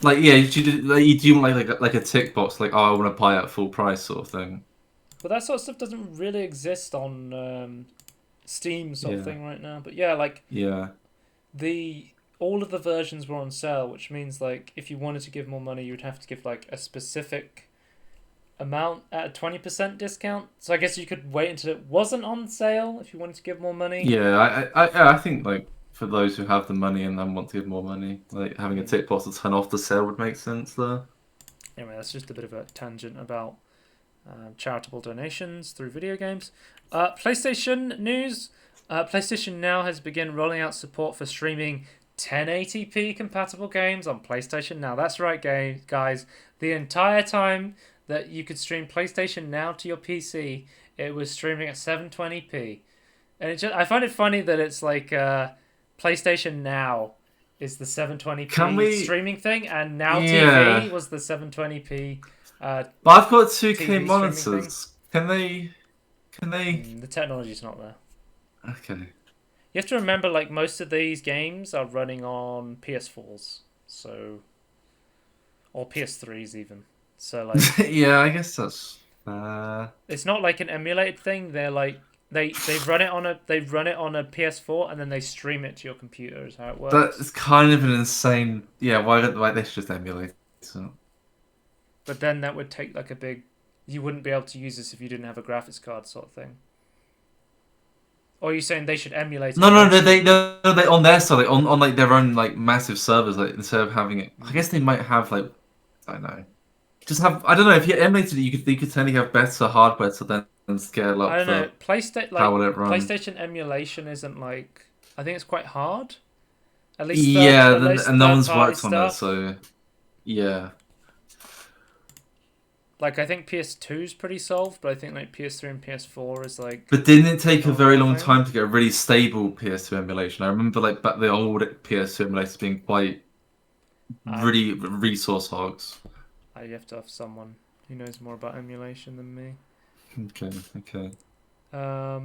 Speaker 2: Like, yeah, you do like a tick box, like, oh, I want to buy it at full price, sort of thing.
Speaker 1: But that sort of stuff doesn't really exist on Steam, sort of thing, right now. But yeah, like all of the versions were on sale, which means like if you wanted to give more money, you'd have to give like a specific amount at a 20% discount. So I guess you could wait until it wasn't on sale if you wanted to give more money.
Speaker 2: Yeah, I think like for those who have the money and then want to give more money, like having a tick box to turn off the sale would make sense there.
Speaker 1: Anyway, that's just a bit of a tangent about charitable donations through video games. PlayStation news. PlayStation Now has begun rolling out support for streaming 1080p compatible games on PlayStation Now. That's right, guys. The entire time that you could stream PlayStation Now to your PC, it was streaming at 720p. And I find it funny that it's like PlayStation Now is the 720p streaming thing, and Now TV was the 720p.
Speaker 2: But I've got 2K
Speaker 1: TV
Speaker 2: monitors. Can they?
Speaker 1: The technology's not there.
Speaker 2: Okay.
Speaker 1: You have to remember, like, most of these games are running on PS4s, so, or PS3s even. So like,
Speaker 2: yeah, I guess that's.
Speaker 1: It's not like an emulated thing. They're like they run it on a PS4 and then they stream it to your computer. Is how it works.
Speaker 2: That's kind of an insane. Yeah, why don't they just emulate? So.
Speaker 1: But then that would take like a big. You wouldn't be able to use this if you didn't have a graphics card, sort of thing. Or are you saying they should emulate it?
Speaker 2: No, they on their side, like, on like their own like massive servers, like instead of having it. I guess they might have like, I don't know. Just have, I don't know, if you emulated it, you could technically have better hardware to then scale up.
Speaker 1: I don't know. PlayStation emulation isn't like, I think it's quite hard. At least
Speaker 2: and no one's worked on it, so yeah.
Speaker 1: Like, I think PS2 is pretty solved, but I think like PS3 and PS4 is like.
Speaker 2: But didn't it take a very long time to get a really stable PS2 emulation? I remember like back the old PS2 emulators being quite really resource hogs.
Speaker 1: You have to have someone who knows more about emulation than me.
Speaker 2: Okay.
Speaker 1: The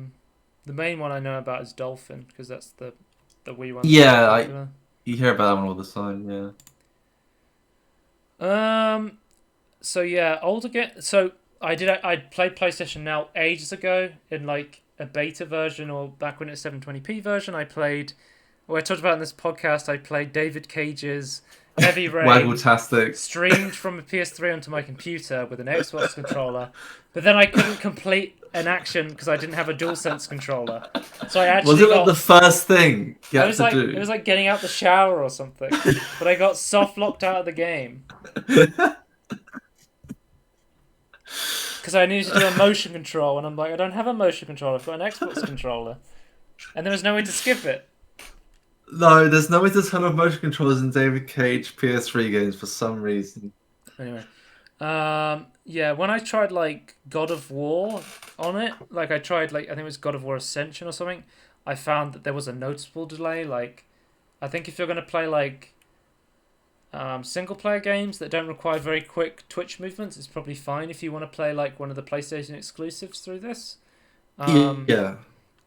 Speaker 1: main one I know about is Dolphin, because that's the Wii one.
Speaker 2: Yeah, you hear about that one all the time,
Speaker 1: yeah. So yeah, So I played PlayStation Now ages ago in like a beta version, or back when it's 720p version. I talked about in this podcast. I played David Cage's Heavy Rain,
Speaker 2: Waggle-tastic,
Speaker 1: streamed from a PS3 onto my computer with an Xbox controller, but then I couldn't complete an action because I didn't have a DualSense controller. So I actually
Speaker 2: the first thing you had to do?
Speaker 1: It was like getting out the shower or something, but I got soft locked out of the game because I needed to do a motion control, and I'm like, I don't have a motion controller. I've got an Xbox controller, and there was no way to skip it.
Speaker 2: No, there's no way to turn off motion controllers in David Cage PS3 games for some reason.
Speaker 1: Anyway, yeah, when I tried like God of War on it, like I tried like I think it was God of War Ascension or something, I found that there was a noticeable delay. Like, I think if you're gonna play like single player games that don't require very quick twitch movements, it's probably fine if you want to play like one of the PlayStation exclusives through this.
Speaker 2: Yeah.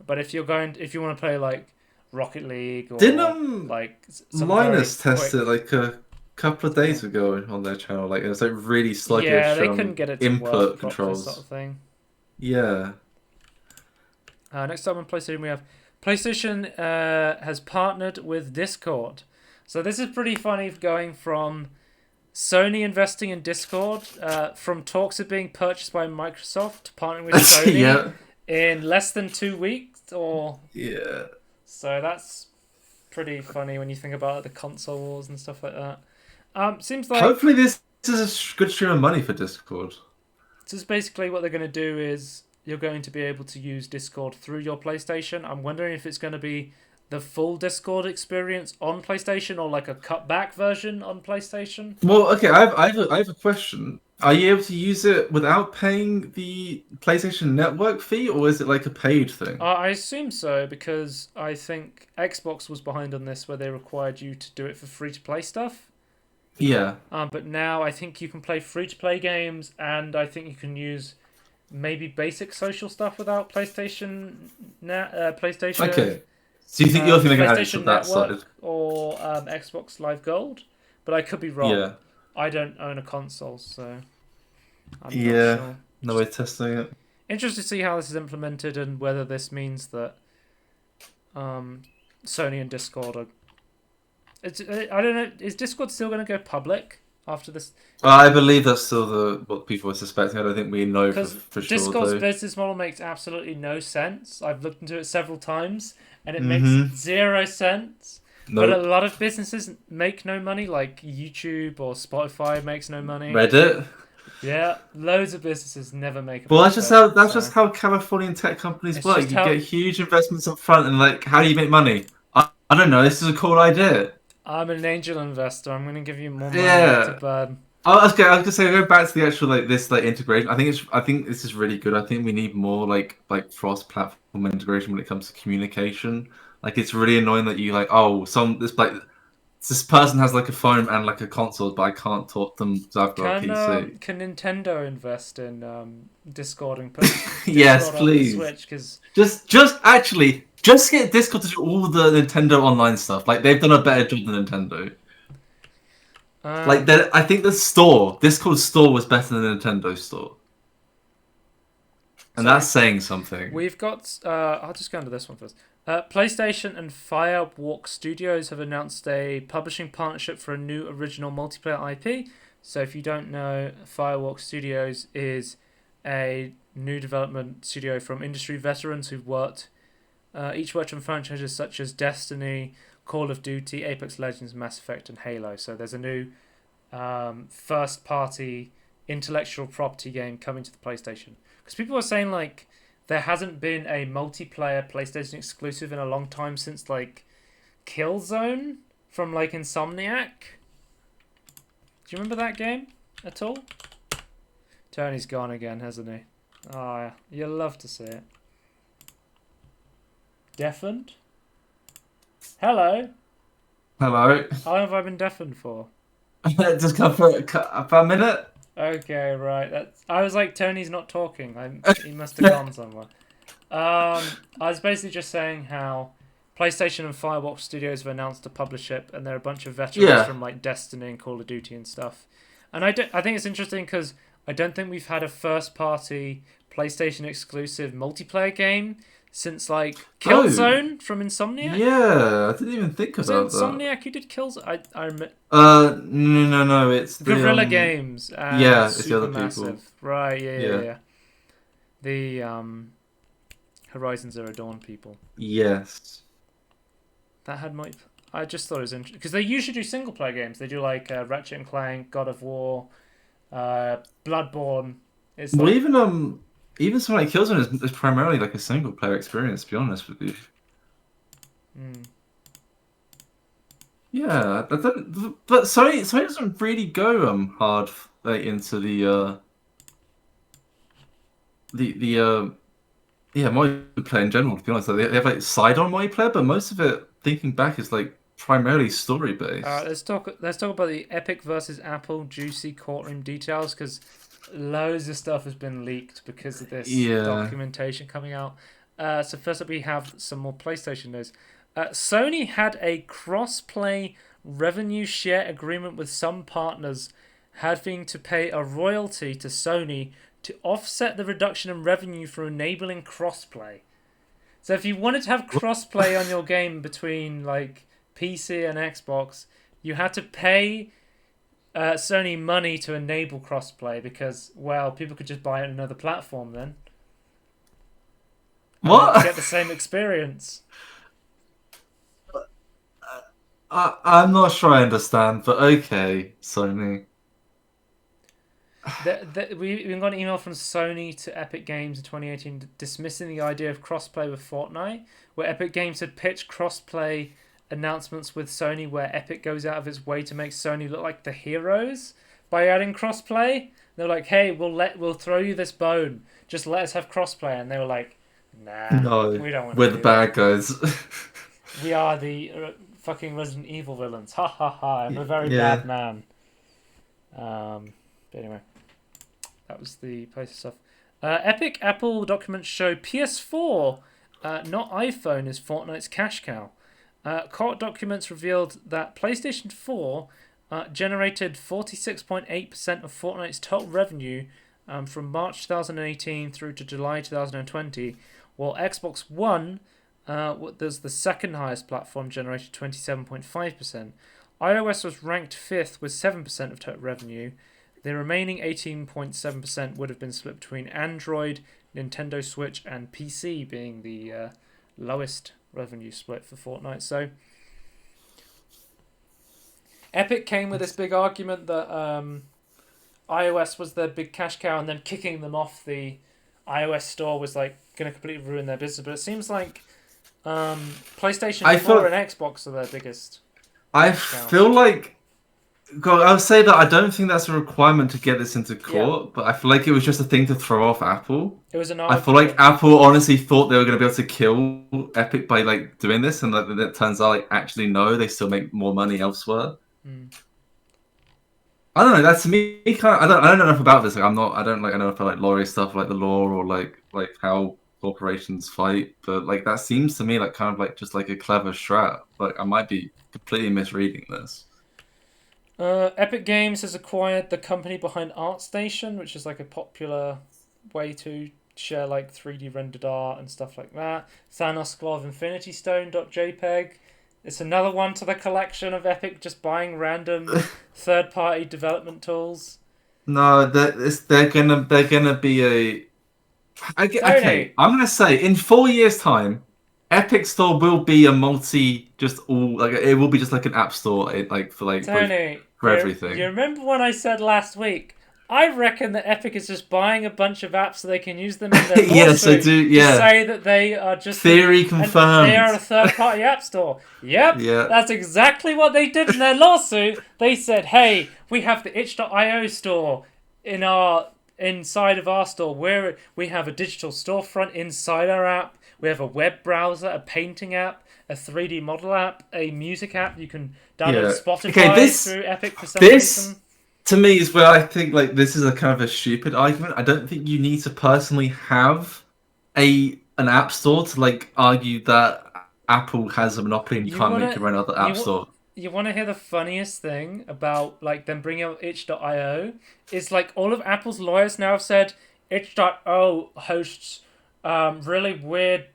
Speaker 1: But if you want to play like Rocket League or like
Speaker 2: Linus test it like a couple of days ago on their channel, like it was like really sluggish.
Speaker 1: Yeah, they couldn't get it to
Speaker 2: input
Speaker 1: work
Speaker 2: controls
Speaker 1: sort of thing.
Speaker 2: Yeah.
Speaker 1: Next up on PlayStation we have PlayStation has partnered with Discord. So this is pretty funny, going from Sony investing in Discord, from talks of being purchased by Microsoft to partnering with Sony in less than 2 weeks. or
Speaker 2: Yeah.
Speaker 1: so that's pretty funny when you think about the console wars and stuff like that. Seems like
Speaker 2: Hopefully, this is a good stream of money for Discord.
Speaker 1: just basically what they're going to do is you're going to be able to use Discord through your PlayStation. I'm wondering if it's going to be the full Discord experience on PlayStation or like a cut back version on PlayStation.
Speaker 2: Well, okay, I have a question. Are you able to use it without paying the PlayStation Network fee, or is it like a paid thing?
Speaker 1: I assume so because I think Xbox was behind on this where they required you to do it for free to play stuff.
Speaker 2: Yeah.
Speaker 1: But now I think you can play free to play games, and I think you can use maybe basic social stuff without PlayStation.
Speaker 2: Okay. So you think you're going to add it to
Speaker 1: PlayStation
Speaker 2: that side?
Speaker 1: Network or Xbox Live Gold, but I could be wrong.
Speaker 2: Yeah.
Speaker 1: I don't own a console, so I'm not
Speaker 2: Yeah.
Speaker 1: sure.
Speaker 2: No way testing it.
Speaker 1: Interested to see how this is implemented and whether this means that Sony and Discord are. I don't know. Is Discord still going to go public after this?
Speaker 2: I believe that's still what people are suspecting. I don't think we know for sure.
Speaker 1: Discord's
Speaker 2: Though.
Speaker 1: business model makes absolutely no sense. I've looked into it several times, and it
Speaker 2: Mm-hmm.
Speaker 1: makes zero sense.
Speaker 2: No.
Speaker 1: But a lot of businesses make no money, like YouTube or Spotify makes no money.
Speaker 2: Reddit.
Speaker 1: Yeah, loads of businesses never make.
Speaker 2: Well, that's just how Californian tech companies work. You get huge investments up front, and like, how do you make money? I don't know. This is a cool idea.
Speaker 1: I'm an angel investor. I'm going to give you more money
Speaker 2: Yeah.
Speaker 1: to burn.
Speaker 2: I was gonna say, go back to the actual this integration. I think this is really good. I think we need more like cross-platform integration when it comes to communication. Like, it's really annoying that you this person has like a phone and like a console, but I can't talk to them because I've got a PC.
Speaker 1: Can Nintendo invest in Discord and put
Speaker 2: Yes,
Speaker 1: Discord
Speaker 2: please.
Speaker 1: on the Switch? Because
Speaker 2: just get Discord to do all the Nintendo online stuff. Like, they've done a better job than Nintendo. I think the Discord store was better than the Nintendo store. And that's saying something.
Speaker 1: We've got, I'll just go into this one first. PlayStation and Firewalk Studios have announced a publishing partnership for a new original multiplayer IP. So if you don't know, Firewalk Studios is a new development studio from industry veterans who've each worked on franchises such as Destiny, Call of Duty, Apex Legends, Mass Effect, and Halo. So there's a new first-party intellectual property game coming to the PlayStation. Because people are saying like there hasn't been a multiplayer PlayStation exclusive in a long time since like Killzone from like Insomniac. Do you remember that game at all? Tony's gone again, hasn't he? Oh, you'll love to see it. Deafened? Hello?
Speaker 2: Hello?
Speaker 1: How long have I been deafened for?
Speaker 2: Just come for a minute?
Speaker 1: Okay, right. I was like, Tony's not talking. He must have gone somewhere. I was basically just saying how PlayStation and Firewalk Studios have announced a publisher, and they're a bunch of veterans from like Destiny and Call of Duty and stuff. And I think it's interesting because I don't think we've had a first-party PlayStation exclusive multiplayer game since like Killzone from Insomniac.
Speaker 2: Yeah, I didn't even think about that.
Speaker 1: Insomniac who did Killzone? I remember.
Speaker 2: No, it's
Speaker 1: Guerrilla Games. And
Speaker 2: yeah, it's the other
Speaker 1: Supermassive.
Speaker 2: people.
Speaker 1: Right, yeah. The Horizon Zero Dawn people.
Speaker 2: Yes.
Speaker 1: That had I just thought it was interesting because they usually do single player games. They do like Ratchet and Clank, God of War, Bloodborne. It's
Speaker 2: well, even something like Killzone is primarily like a single player experience. To be honest with you. Yeah, but Sony doesn't really go hard into the multiplayer in general. To be honest, they have like side-on multiplayer, but most of it, thinking back, is like primarily story based.
Speaker 1: Let's talk about the Epic versus Apple juicy courtroom details because loads of stuff has been leaked because of this documentation coming out. So first up, we have some more PlayStation news. Sony had a cross-play revenue share agreement with some partners, having to pay a royalty to Sony to offset the reduction in revenue for enabling crossplay. So if you wanted to have crossplay on your game between like PC and Xbox, you had to pay Sony money to enable crossplay because, well, people could just buy it on another platform then. and not
Speaker 2: What?
Speaker 1: get the same experience.
Speaker 2: I'm not sure I understand, but okay, Sony.
Speaker 1: We got an email from Sony to Epic Games in 2018 dismissing the idea of crossplay with Fortnite, where Epic Games had pitched crossplay announcements with Sony, where Epic goes out of its way to make Sony look like the heroes by adding crossplay. They're like, "Hey, we'll throw you this bone. Just let us have crossplay." And they were like, "Nah,
Speaker 2: No,
Speaker 1: we don't want to
Speaker 2: we're the
Speaker 1: do that.
Speaker 2: bad guys.
Speaker 1: We are the fucking Resident Evil villains. Ha ha ha! I'm a very
Speaker 2: Yeah.
Speaker 1: bad man." But anyway. That was the PlayStation stuff. Epic Apple documents show PS4, not iPhone, is Fortnite's cash cow. Court documents revealed that PlayStation 4 generated 46.8% of Fortnite's total revenue from March 2018 through to July 2020, while Xbox One, there's the second highest platform, generated 27.5%. iOS was ranked 5th with 7% of total revenue. The remaining 18.7% would have been split between Android, Nintendo Switch, and PC, being the lowest revenue split for Fortnite. So, Epic came with this big argument that iOS was their big cash cow, and then kicking them off the iOS store was like going to completely ruin their business. But it seems like PlayStation 4 and Xbox are their biggest.
Speaker 2: I feel like. God, I would say that I don't think that's a requirement to get this into court, but I feel like it was just a thing to throw off Apple.
Speaker 1: It was an
Speaker 2: I
Speaker 1: argument.
Speaker 2: feel like Apple honestly thought they were going to be able to kill Epic by like doing this, and like it turns out like actually no, they still make more money elsewhere. I don't know. That's to me kind of. I don't know enough about this. Like I don't know if I like lawyer stuff like the law or like how corporations fight, but like that seems to me like kind of like just like a clever strat. Like I might be completely misreading this.
Speaker 1: Epic Games has acquired the company behind ArtStation, which is like a popular way to share like 3D rendered art and stuff like that. Thanos Glove Infinity Stone.jpg. It's another one to the collection of Epic just buying random third-party development tools.
Speaker 2: No, they're gonna be a. Okay, I'm gonna say in 4 years' time, Epic Store will be a just all like it will be just like an app store like for like
Speaker 1: Tony,
Speaker 2: for everything.
Speaker 1: You remember when I said last week? I reckon that Epic is just buying a bunch of apps so they can use them in their lawsuit
Speaker 2: Yes, I do. Yeah.
Speaker 1: to say that they are just
Speaker 2: theory confirmed.
Speaker 1: They are a third-party app store. Yep,
Speaker 2: yeah.
Speaker 1: That's exactly what they did in their lawsuit. They said, "Hey, we have the itch.io store inside of our store. We have a digital storefront inside our app. We have a web browser, a painting app, a 3D model app, a music app. You can download Spotify through Epic for some reason."
Speaker 2: To me is where I think like this is a kind of a stupid argument. I don't think you need to personally have an app store to like argue that Apple has a monopoly and you can't make your own other app store.
Speaker 1: You want to hear the funniest thing about like them bringing out itch.io is like all of Apple's lawyers now have said itch.io hosts really weird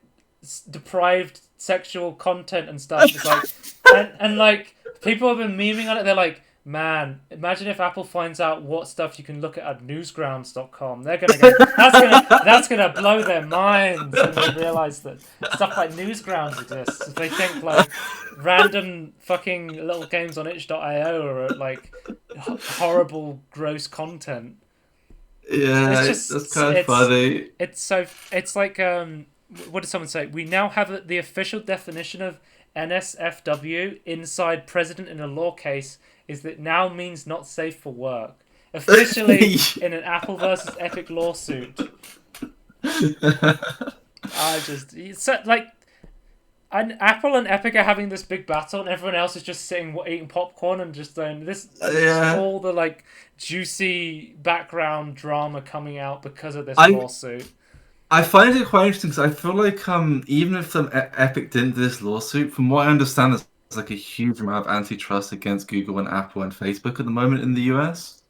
Speaker 1: deprived sexual content and stuff. It's like and like people have been memeing on it. They're like, "Man, imagine if Apple finds out what stuff you can look at newsgrounds.com. They're gonna go, that's gonna blow their minds when they realise that stuff like Newsgrounds exists. If they think like random fucking little games on itch.io are like horrible, gross content."
Speaker 2: Yeah, that's kind of funny.
Speaker 1: It's like what did someone say? We now have the official definition of NSFW inside President in a law case is that now means not safe for work. Officially in an Apple versus Epic lawsuit. Apple and Epic are having this big battle, and everyone else is just sitting eating popcorn and just doing this. All the like juicy background drama coming out because of this lawsuit.
Speaker 2: I find it quite interesting because I feel like even if Epic didn't do this lawsuit, from what I understand, there's like a huge amount of antitrust against Google and Apple and Facebook at the moment in the US.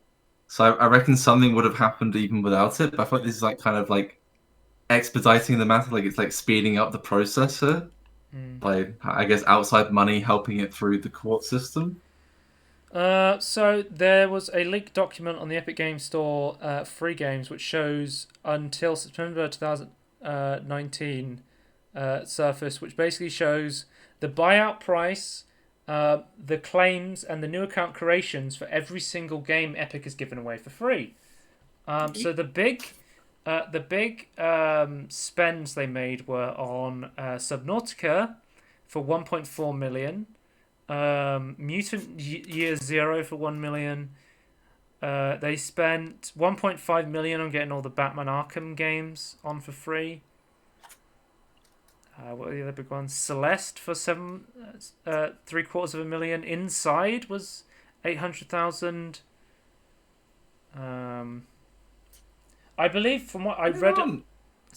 Speaker 2: So I reckon something would have happened even without it. But I thought this is like kind of like expediting the matter, like it's like speeding up the processor by, I guess, outside money helping it through the court system.
Speaker 1: So there was a leaked document on the Epic Games Store, free games, which shows until September 2019, surfaced, which basically shows the buyout price, the claims, and the new account creations for every single game Epic has given away for free. So the big spends they made were on Subnautica for 1.4 million, Mutant Year Zero for 1 million. They spent 1.5 million on getting all the Batman Arkham games on for free. What are the other big ones? Celeste for 7.75 million. Inside was 800,000. I believe from what I read.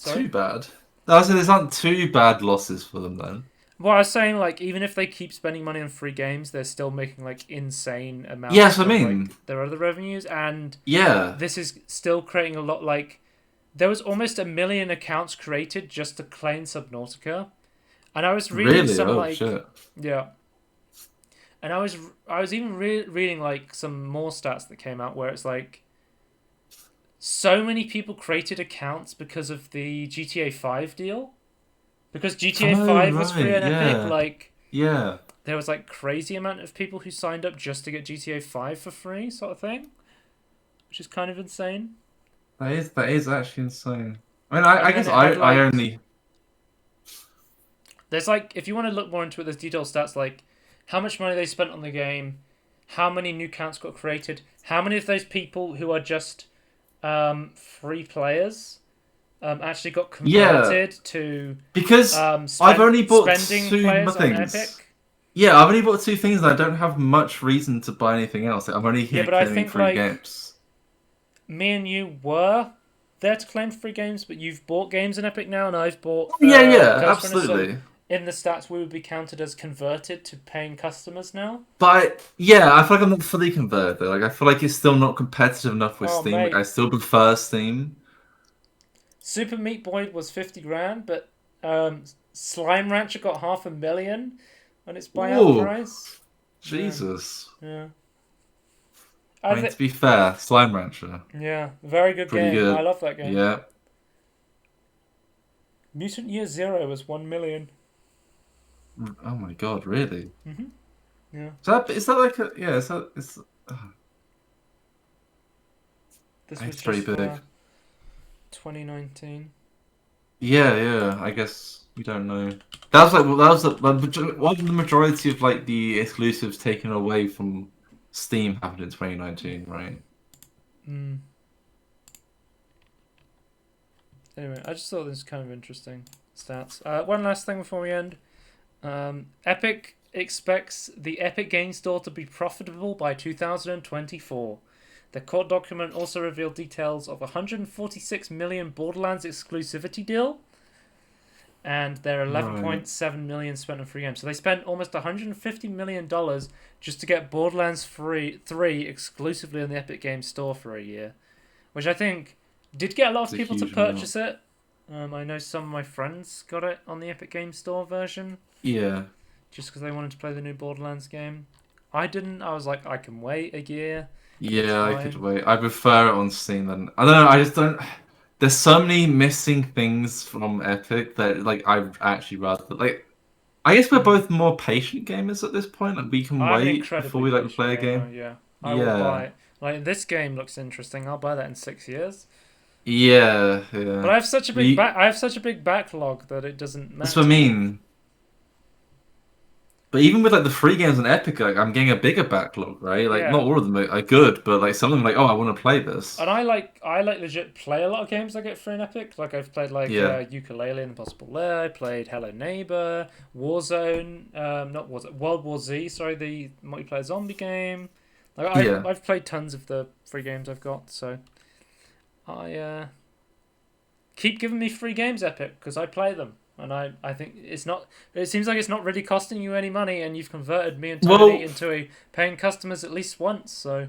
Speaker 2: Too bad. I said there's not too bad losses for them then.
Speaker 1: Well, I was saying, like, even if they keep spending money on free games, they're still making, like, insane amounts
Speaker 2: Yes, I
Speaker 1: of,
Speaker 2: mean,
Speaker 1: like, their other revenues. And
Speaker 2: yeah,
Speaker 1: this is still creating a lot, like, there was almost 1 million accounts created just to claim Subnautica. And I was reading
Speaker 2: really.
Speaker 1: some,
Speaker 2: Oh
Speaker 1: like,
Speaker 2: shit.
Speaker 1: yeah. And I was even reading, like, some more stats that came out where it's, like, so many people created accounts because of the GTA 5 deal. Because GTA 5 was free on Epic, like,
Speaker 2: yeah,
Speaker 1: there was, like, crazy amount of people who signed up just to get GTA 5 for free, sort of thing. Which is kind of insane.
Speaker 2: that is actually insane. I mean, I guess
Speaker 1: it had, like,
Speaker 2: I only.
Speaker 1: There's, like, if you want to look more into it, there's detailed stats, like, how much money they spent on the game, how many new accounts got created, how many of those people who are just free players actually got converted to
Speaker 2: because I've only bought
Speaker 1: spending
Speaker 2: two
Speaker 1: players on
Speaker 2: things.
Speaker 1: Epic.
Speaker 2: Yeah, I've only bought two things, and I don't have much reason to buy anything else. I'm only here
Speaker 1: but I
Speaker 2: claiming
Speaker 1: think,
Speaker 2: free
Speaker 1: like,
Speaker 2: games.
Speaker 1: me and you were there to claim free games, but you've bought games in Epic now, and I've bought.
Speaker 2: Yeah,
Speaker 1: Ghost Runner,
Speaker 2: absolutely.
Speaker 1: so in the stats, we would be counted as converted to paying customers now.
Speaker 2: But yeah, I feel like I'm not fully converted. Like I feel like it's still not competitive enough with
Speaker 1: Oh,
Speaker 2: Steam. Like, I
Speaker 1: mate.
Speaker 2: still prefer Steam.
Speaker 1: Super Meat Boy was 50 grand, but Slime Rancher got 500,000 on its buyout
Speaker 2: Ooh,
Speaker 1: price.
Speaker 2: Jesus.
Speaker 1: Yeah.
Speaker 2: I mean, to be fair, Slime Rancher,
Speaker 1: Yeah, very good
Speaker 2: pretty
Speaker 1: game. I
Speaker 2: good.
Speaker 1: love that game.
Speaker 2: Yeah.
Speaker 1: Mutant Year Zero was 1 million.
Speaker 2: Oh my god, really?
Speaker 1: Yeah.
Speaker 2: Is that like a yeah? It's
Speaker 1: This was
Speaker 2: it's pretty
Speaker 1: just
Speaker 2: big.
Speaker 1: for 2019.
Speaker 2: Yeah. I guess we don't know. That was one of the majority of like the exclusives taken away from Steam happened in 2019, right?
Speaker 1: Anyway, I just thought this was kind of interesting stats. One last thing before we end. Epic expects the Epic Game Store to be profitable by 2024. The court document also revealed details of a 146 million Borderlands exclusivity deal, and their 11.7 million spent on free games. So they spent almost $150 million just to get Borderlands 3 exclusively on the Epic Game Store for a year, which I think did get a lot of people to purchase it. I know some of my friends got it on the Epic Game Store version.
Speaker 2: Yeah.
Speaker 1: Just because they wanted to play the new Borderlands game. I didn't. I was like, I can wait a year.
Speaker 2: Yeah, I could wait. I prefer it on Steam than I don't know. I just don't. There's so many missing things from Epic that like I'd actually rather like. I guess we're both more patient gamers at this point. Like we can
Speaker 1: I'm
Speaker 2: wait before we like play a game.
Speaker 1: Yeah, I will buy it. Like this game looks interesting. I'll buy that in 6 years.
Speaker 2: Yeah.
Speaker 1: But I have such a big I have such a big backlog that it doesn't matter.
Speaker 2: That's what I mean. But even with like the free games on Epic, like I'm getting a bigger backlog, right? Like not all of them are good, but like some of them, like I want to play this.
Speaker 1: And I legit play a lot of games I get free on Epic. Like I've played Yooka-Laylee and Impossible Lair. I played Hello Neighbor, Warzone, not Warzone, World War Z. Sorry, the multiplayer zombie game. Like I've played tons of the free games I've got. So I keep giving me free games, Epic, because I play them. And I think it's not. It seems like it's not really costing you any money, and you've converted me and Tony into a paying customers at least once. So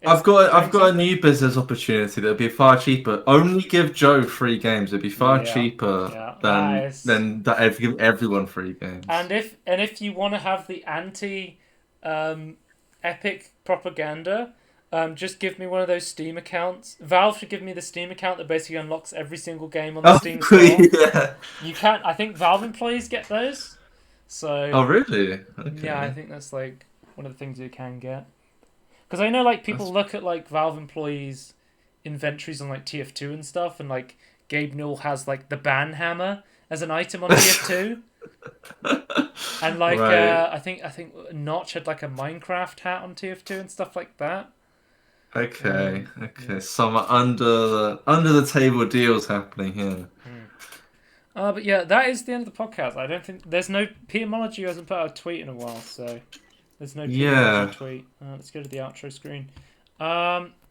Speaker 2: I've got a new business opportunity that'd be far cheaper. Only give Joe free games. It'd be far cheaper than give everyone free games.
Speaker 1: And if you want to have the anti Epic propaganda, just give me one of those Steam accounts. Valve should give me the Steam account that basically unlocks every single game on the Steam store.
Speaker 2: Yeah.
Speaker 1: You can't. I think Valve employees get those. So.
Speaker 2: Oh really? Okay.
Speaker 1: Yeah, I think that's like one of the things you can get. Because I know like people look at like Valve employees' inventories on like TF2 and stuff, and like Gabe Newell has like the ban hammer as an item on TF2. And like
Speaker 2: Right.
Speaker 1: I think Notch had like a Minecraft hat on TF2 and stuff like that.
Speaker 2: Okay.
Speaker 1: Yeah.
Speaker 2: Some under the table deals happening here.
Speaker 1: But yeah, that is the end of the podcast. I don't think there's no Peter Molyneux hasn't put out a tweet in a while, so there's no Peter Molyneux tweet. Let's go to the outro screen.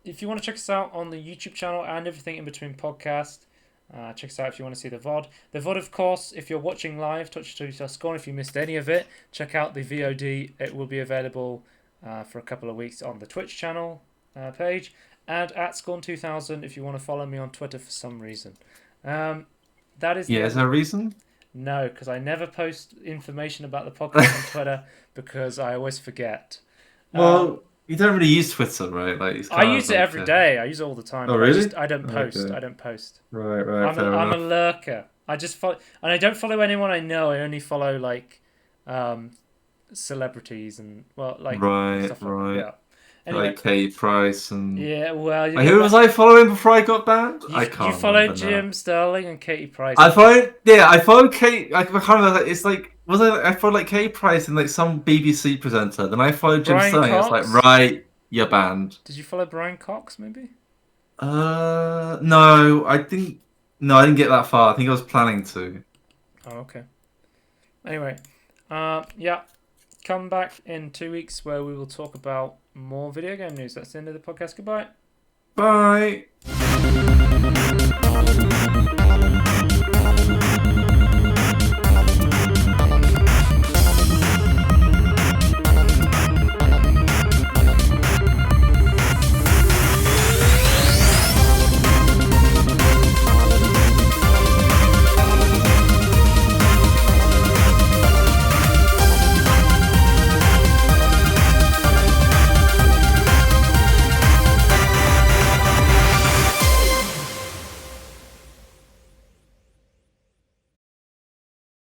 Speaker 1: If you want to check us out on the YouTube channel and everything in between podcast, check us out if you want to see the VOD. The VOD, of course, if you're watching live, Twitch.tv/Scorn. If you missed any of it, check out the VOD. It will be available for a couple of weeks on the Twitch channel page, and at Scorn2000 if you want to follow me on Twitter for some reason. That is
Speaker 2: Is there a reason?
Speaker 1: No, because I never post information about the podcast on Twitter because I always forget.
Speaker 2: Well, you don't really use Twitter, right? Like it's
Speaker 1: I use it every day. I use it all the time.
Speaker 2: Oh, really?
Speaker 1: I don't post.
Speaker 2: Okay.
Speaker 1: I don't post.
Speaker 2: Right.
Speaker 1: I'm a lurker. I just follow, and I don't follow anyone I know. I only follow like celebrities and stuff like
Speaker 2: Right.
Speaker 1: that. Anyway,
Speaker 2: Like Katie Price and
Speaker 1: well,
Speaker 2: who was I following before I got banned? I can't.
Speaker 1: You followed
Speaker 2: remember
Speaker 1: Jim
Speaker 2: now.
Speaker 1: Sterling and Katie Price.
Speaker 2: I followed Kate. I can't remember. It's like I followed like Katie Price and like some BBC presenter. Then I followed Jim
Speaker 1: Brian
Speaker 2: Sterling.
Speaker 1: Cox?
Speaker 2: I was like, right, you're banned.
Speaker 1: Did you follow Brian Cox? Maybe.
Speaker 2: No, I didn't get that far. I think I was planning to.
Speaker 1: Oh, okay. Anyway, yeah, come back in 2 weeks where we will talk about more video game news. That's the end of the podcast. Goodbye.
Speaker 2: Bye.